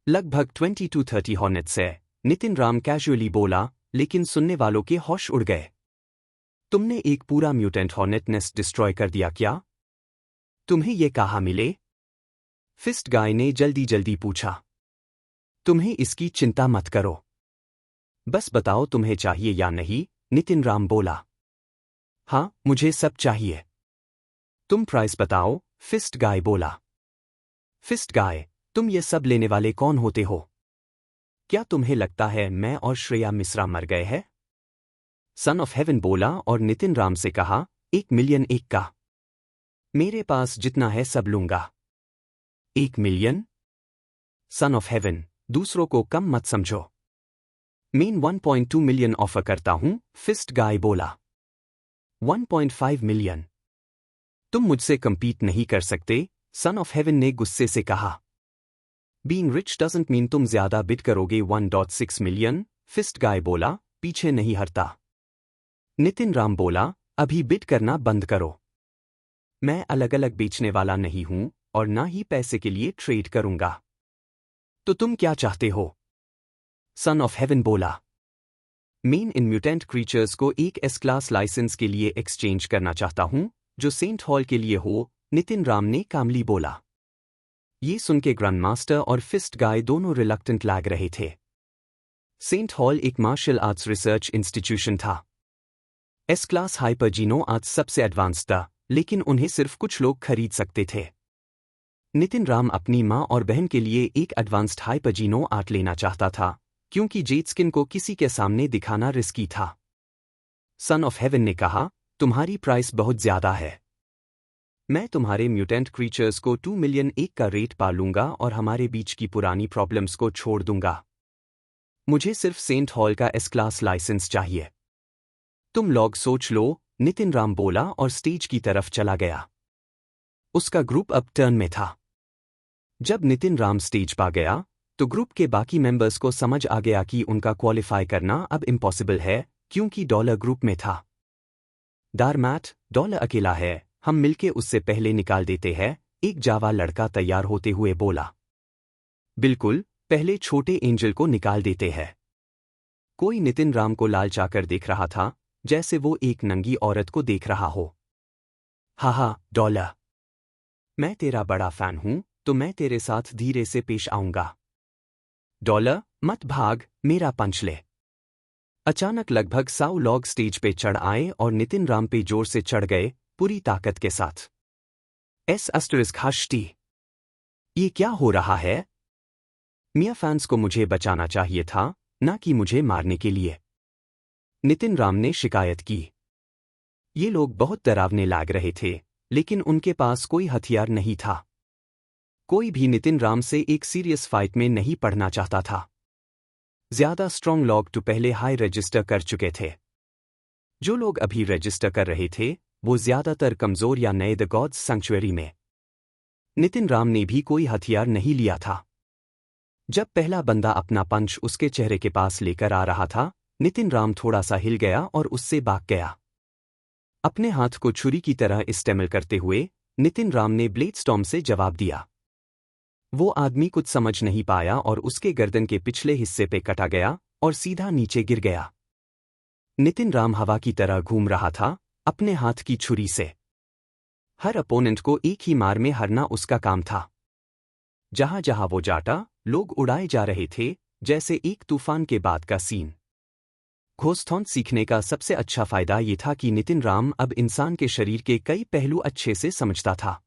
लगभग 20 to 30 हॉर्नेट्स है, नितिन राम कैजुअली बोला, लेकिन सुनने वालों के होश उड़ गए। तुमने एक पूरा म्यूटेंट हॉर्नेट नेस्ट डिस्ट्रॉय कर दिया क्या? तुम्हें ये कहाँ मिले? फिस्ट गाय ने जल्दी जल्दी पूछा। तुम्हें इसकी चिंता मत करो। बस बताओ तुम्हें चाहिए या नहीं, नितिन राम बोला। हाँ, मुझे सब चाहिए। तुम प्राइस बताओ, फिस्ट गाय बोला। फिस्ट गाय, तुम ये सब लेने वाले कौन होते हो? क्या तुम्हें लगता है मैं और श्रेया मिश्रा मर गए हैं? सन ऑफ हेवन बोला और नितिन राम से कहा, 1 मिलियन एक का। मेरे पास जितना है सब लूंगा। 1 मिलियन? सन ऑफ हेवन, दूसरों को कम मत समझो। मैं 1.2 मिलियन ऑफर करता हूं, फिस्ट गाय बोला। 1.5 मिलियन? तुम मुझसे कम्पीट नहीं कर सकते, सन ऑफ हेवन ने गुस्से से कहा। बीइंग रिच डजंट मीन तुम ज्यादा बिड करोगे 1.6 मिलियन, फिस्ट गाय बोला, पीछे नहीं हटता। नितिन राम बोला, अभी बिड करना बंद करो। मैं अलग अलग बेचने वाला नहीं हूं और ना ही पैसे के लिए ट्रेड करूंगा। तो तुम क्या चाहते हो? सन ऑफ हेवन बोला। मेन इन म्यूटेंट क्रीचर्स को एक एस क्लास लाइसेंस के लिए एक्सचेंज करना चाहता हूं, जो सेंट हॉल के लिए हो, नितिन राम ने कामली बोला। ये सुन के ग्रैंड मास्टर और फिस्ट गाय दोनों रिलक्टेंट लग रहे थे। सेंट हॉल एक मार्शल आर्ट्स रिसर्च इंस्टीट्यूशन था। एस क्लास हाइपरजीनो आज सबसे एडवांस था, लेकिन उन्हें सिर्फ कुछ लोग खरीद सकते थे। नितिन राम अपनी मां और बहन के लिए एक एडवांस्ड हाइपरजीनो आर्ट लेना चाहता था, क्योंकि जेड स्किन को किसी के सामने दिखाना रिस्की था। सन ऑफ हेवन ने कहा, तुम्हारी प्राइस बहुत ज्यादा है। मैं तुम्हारे म्यूटेंट क्रीचर्स को 2 मिलियन एक का रेट पा लूंगा और हमारे बीच की पुरानी प्रॉब्लम्स को छोड़ दूंगा। मुझे सिर्फ सेंट हॉल का एस क्लास लाइसेंस चाहिए। तुम लोग सोच लो, नितिन राम बोला और स्टेज की तरफ चला गया। उसका ग्रुप अब टर्न में था। जब नितिन राम स्टेज पा गया, तो ग्रुप के बाकी मेंबर्स को समझ आ गया कि उनका क्वालिफाई करना अब इम्पॉसिबल है, क्योंकि डॉलर ग्रुप में था। डारमैट, डॉलर अकेला है, हम मिलके उससे पहले निकाल देते हैं, एक जावा लड़का तैयार होते हुए बोला। बिल्कुल, पहले छोटे एंजल को निकाल देते हैं। कोई नितिन राम को लालचाकर देख रहा था, जैसे वो एक नंगी औरत को देख रहा हो। हाहा, डॉलर, मैं तेरा बड़ा फैन हूं, तो मैं तेरे साथ धीरे से पेश आऊंगा। डॉलर, मत भाग, मेरा पंच ले। अचानक लगभग 100 लोग स्टेज पे चढ़ आए और नितिन राम पे जोर से चढ़ गए, पूरी ताकत के साथ। ****, ये क्या हो रहा है? मिया फैंस को मुझे बचाना चाहिए था, ना कि मुझे मारने के लिए। नितिन राम ने शिकायत की। ये लोग बहुत डरावने लग रहे थे, लेकिन उनके पास कोई हथियार नहीं था। कोई भी नितिन राम से एक सीरियस फाइट में नहीं पड़ना चाहता था। ज्यादा स्ट्रॉन्ग लोग तो पहले हाई रजिस्टर कर चुके थे। जो लोग अभी रजिस्टर कर रहे थे, वो ज्यादातर कमजोर या नए द गॉड्स सैंक्चुअरी में। नितिन राम ने भी कोई हथियार नहीं लिया था। जब पहला बंदा अपना पंच उसके चेहरे के पास लेकर आ रहा था, नितिन राम थोड़ा सा हिल गया और उससे भाग गया। अपने हाथ को छुरी की तरह इस्तेमाल करते हुए नितिन राम ने ब्लेड स्टॉर्म से जवाब दिया। वो आदमी कुछ समझ नहीं पाया और उसके गर्दन के पिछले हिस्से पे कटा गया और सीधा नीचे गिर गया। नितिन राम हवा की तरह घूम रहा था, अपने हाथ की छुरी से। हर अपोनेंट को एक ही मार में हरना उसका काम था। जहां जहां वो जाता, लोग उड़ाए जा रहे थे, जैसे एक तूफान के बाद का सीन। घोस्टहंट सीखने का सबसे अच्छा फायदा ये था कि नितिन राम अब इंसान के शरीर के कई पहलू अच्छे से समझता था।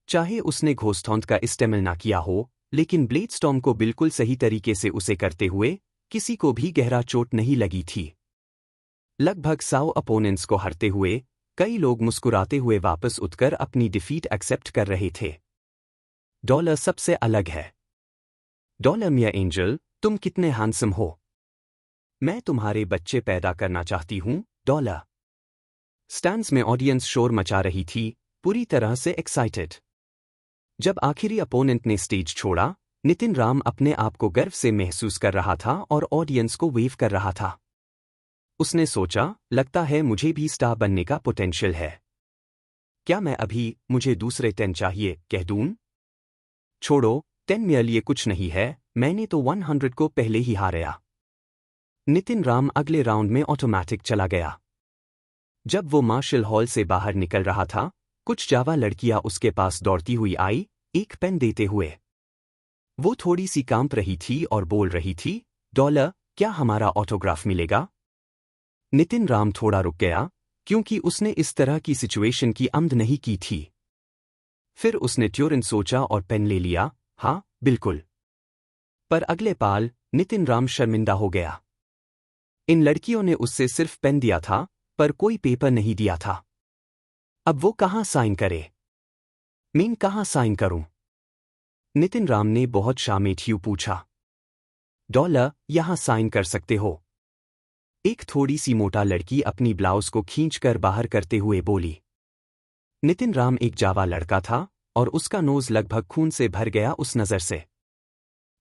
चाहे उसने घोस्टहंट का इस्तेमाल ना किया हो, लेकिन ब्लेड स्टॉर्म को बिल्कुल सही तरीके से उसे करते हुए किसी को भी गहरा चोट नहीं लगी थी। लगभग 100 अपोनेंट्स को हरते हुए कई लोग मुस्कुराते हुए वापस उठकर अपनी डिफीट एक्सेप्ट कर रहे थे। डॉलर सबसे अलग है। डॉलर मिया एंजल, तुम कितने हैंडसम हो। मैं तुम्हारे बच्चे पैदा करना चाहती हूं, डॉलर। स्टैंड्स में ऑडियंस शोर मचा रही थी, पूरी तरह से एक्साइटेड। जब आखिरी अपोनेंट ने स्टेज छोड़ा, नितिन राम अपने आप को गर्व से महसूस कर रहा था और ऑडियंस को वेव कर रहा था। उसने सोचा, लगता है मुझे भी स्टार बनने का पोटेंशियल है। क्या मैं अभी मुझे दूसरे 10 चाहिए कह दूं? छोड़ो, 10 मेरे लिए कुछ नहीं है, मैंने तो 100 को पहले ही हारा। नितिन राम अगले राउंड में ऑटोमेटिक चला गया। जब वो मार्शल हॉल से बाहर निकल रहा था, कुछ जावा लड़कियां उसके पास दौड़ती हुई आई, एक पेन देते हुए। वो थोड़ी सी कांप रही थी और बोल रही थी, डॉलर, क्या हमारा ऑटोग्राफ मिलेगा? नितिन राम थोड़ा रुक गया, क्योंकि उसने इस तरह की सिचुएशन की उम्मीद नहीं की थी। फिर उसने तुरंत सोचा और पेन ले लिया, हाँ, बिल्कुल। पर अगले पाल, नितिन राम शर्मिंदा हो गया। इन लड़कियों ने उससे सिर्फ पेन दिया था, पर कोई पेपर नहीं दिया था। अब वो कहाँ साइन करे? मैं कहाँ साइन करूं? नितिन राम ने बहुत शामेठियू पूछा। डॉलर, यहां साइन कर सकते हो। एक थोड़ी सी मोटा लड़की अपनी ब्लाउज को खींचकर बाहर करते हुए बोली। नितिन राम एक जावा लड़का था और उसका नोज लगभग खून से भर गया उस नज़र से।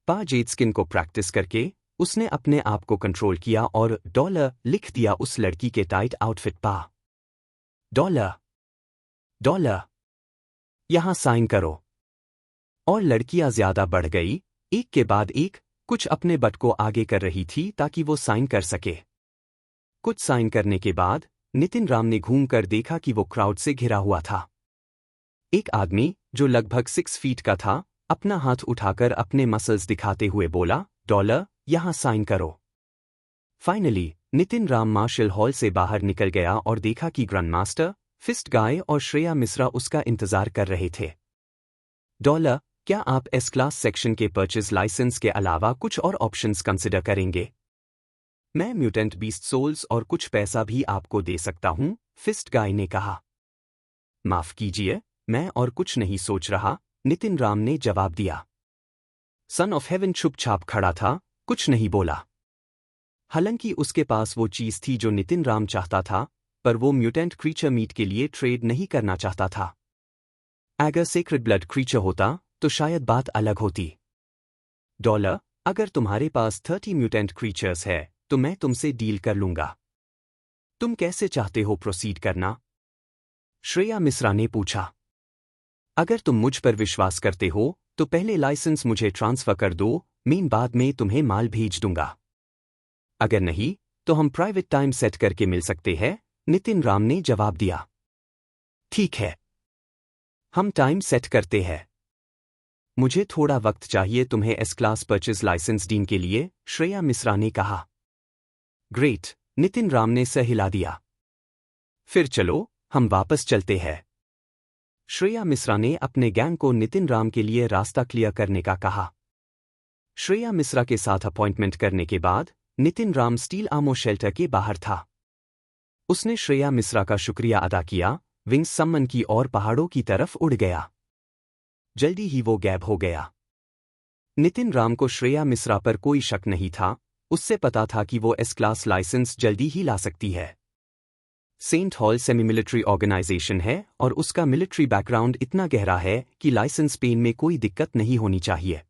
पा जेड स्किन को प्रैक्टिस करके उसने अपने आप को कंट्रोल किया और डॉलर लिख दिया उस लड़की के टाइट आउटफिट पा। डॉलर डॉलर यहां साइन करो। और लड़कियां ज्यादा बढ़ गई, एक के बाद एक, कुछ अपने बट को आगे कर रही थी ताकि वो साइन कर सके। कुछ साइन करने के बाद नितिन राम ने घूम कर देखा कि वो क्राउड से घिरा हुआ था। एक आदमी जो लगभग 6 फीट का था अपना हाथ उठाकर अपने मसल्स दिखाते हुए बोला, डॉलर यहां साइन करो। Finally Nitin Ram martial hall से बाहर निकल गया और देखा कि ग्रैंड मास्टर, फिस्ट गाय और श्रेया मिश्रा उसका इंतजार कर रहे थे। डॉलर, क्या आप एस क्लास सेक्शन के परचेज लाइसेंस के अलावा कुछ और ऑप्शंस कंसिडर करेंगे? मैं म्यूटेंट बीस्ट सोल्स और कुछ पैसा भी आपको दे सकता हूं, फिस्ट गाय ने कहा। माफ कीजिए, मैं और कुछ नहीं सोच रहा, नितिन राम ने जवाब दिया। सन ऑफ हेवन चुपचाप खड़ा था, कुछ नहीं बोला। हालांकि उसके पास वो चीज थी जो नितिन राम चाहता था, पर वो म्यूटेंट क्रीचर मीट के लिए ट्रेड नहीं करना चाहता था। अगर सेक्रेड ब्लड क्रीचर होता तो शायद बात अलग होती। डॉलर, अगर तुम्हारे पास 30 म्यूटेंट क्रीचर्स है तो मैं तुमसे डील कर लूंगा। तुम कैसे चाहते हो प्रोसीड करना? श्रेया मिश्रा ने पूछा। अगर तुम मुझ पर विश्वास करते हो तो पहले लाइसेंस मुझे ट्रांसफर कर दो, मैं बाद में तुम्हें माल भेज दूंगा। अगर नहीं तो हम प्राइवेट टाइम सेट करके मिल सकते हैं, नितिन राम ने जवाब दिया। ठीक है, हम टाइम सेट करते हैं। मुझे थोड़ा वक्त चाहिए तुम्हें S class purchase license dean के लिए, श्रेया मिश्रा ने कहा। ग्रेट, नितिन राम ने सर हिला दिया। फिर चलो, हम वापस चलते हैं। श्रेया मिश्रा ने अपने गैंग को नितिन राम के लिए रास्ता क्लियर करने का कहा। श्रेया मिश्रा के साथ अपॉइंटमेंट करने के बाद नितिन राम स्टील आमो शेल्टर के बाहर था। उसने श्रेया मिश्रा का शुक्रिया अदा किया, विंग्स सम्मन की और पहाड़ों की तरफ उड़ गया। जल्दी ही वो गैब हो गया। नितिन राम को श्रेया मिश्रा पर कोई शक नहीं था, उससे पता था कि वो एस क्लास लाइसेंस जल्दी ही ला सकती है। Saint Hall semi military organization है और उसका मिलिट्री बैकग्राउंड इतना गहरा है कि लाइसेंस पेन में कोई दिक्कत नहीं होनी चाहिए।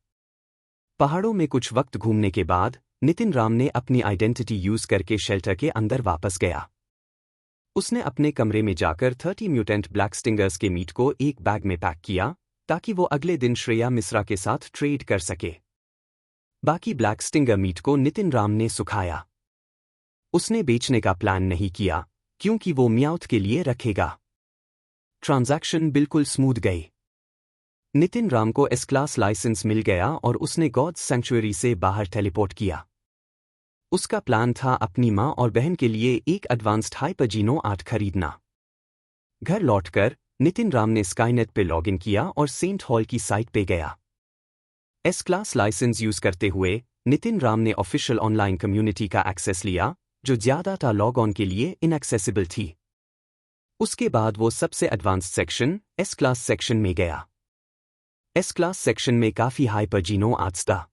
पहाड़ों में कुछ वक्त घूमने के बाद नितिन राम ने अपनी आइडेंटिटी यूज करके शेल्टर के अंदर वापस गया। उसने अपने कमरे में जाकर 30 म्यूटेंट ब्लैक स्टिंगर्स के मीट को एक बैग में पैक किया ताकि वो अगले दिन श्रेया मिश्रा के साथ ट्रेड कर सके। बाकी ब्लैक स्टिंगर मीट को नितिन राम ने सुखाया। उसने बेचने का प्लान नहीं किया क्योंकि वो म्याउथ के लिए रखेगा। ट्रांजैक्शन बिल्कुल स्मूथ गई। नितिन राम को एस क्लास लाइसेंस मिल गया और उसने गॉड्स सैंक्चुअरी से बाहर टेलीपोर्ट किया। उसका प्लान था अपनी मां और बहन के लिए एक एडवांस्ड हाइपरजीनो 8 खरीदना। घर लौटकर नितिन राम ने स्काईनेट पे लॉगिन किया और सेंट हॉल की साइट पे गया। एस क्लास लाइसेंस यूज करते हुए नितिन राम ने ऑफिशियल ऑनलाइन कम्युनिटी का एक्सेस लिया, जो ज्यादातर लॉग ऑन के लिए इनएक्सेसिबल थी। उसके बाद वो सबसे advanced section, S class section में गया। एस क्लास सेक्शन में काफी हाइपरजीनो आर्ट्स था।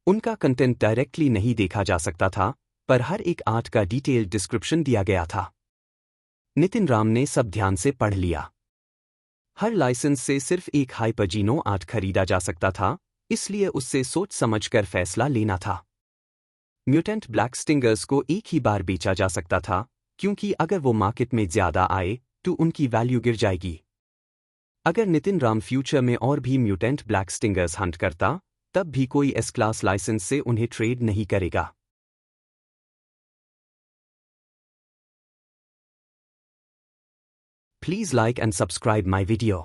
उनका कंटेंट डायरेक्टली नहीं देखा जा सकता था, पर हर एक आर्ट का डिटेल्ड डिस्क्रिप्शन दिया गया था। नितिन राम ने सब ध्यान से पढ़ लिया। हर लाइसेंस से सिर्फ एक हाइपरजीनो आर्ट खरीदा जा सकता था, इसलिए उससे सोच समझकर फैसला लेना था। म्यूटेंट ब्लैक स्टिंगर्स को एक ही बार बेचा जा सकता था, क्योंकि अगर वो मार्केट में ज्यादा आए तो उनकी वैल्यू गिर जाएगी। अगर नितिन राम फ्यूचर में और भी म्यूटेंट ब्लैक स्टिंगर्स हंट करता, तब भी कोई एस क्लास लाइसेंस से उन्हें ट्रेड नहीं करेगा। Please like and subscribe my video.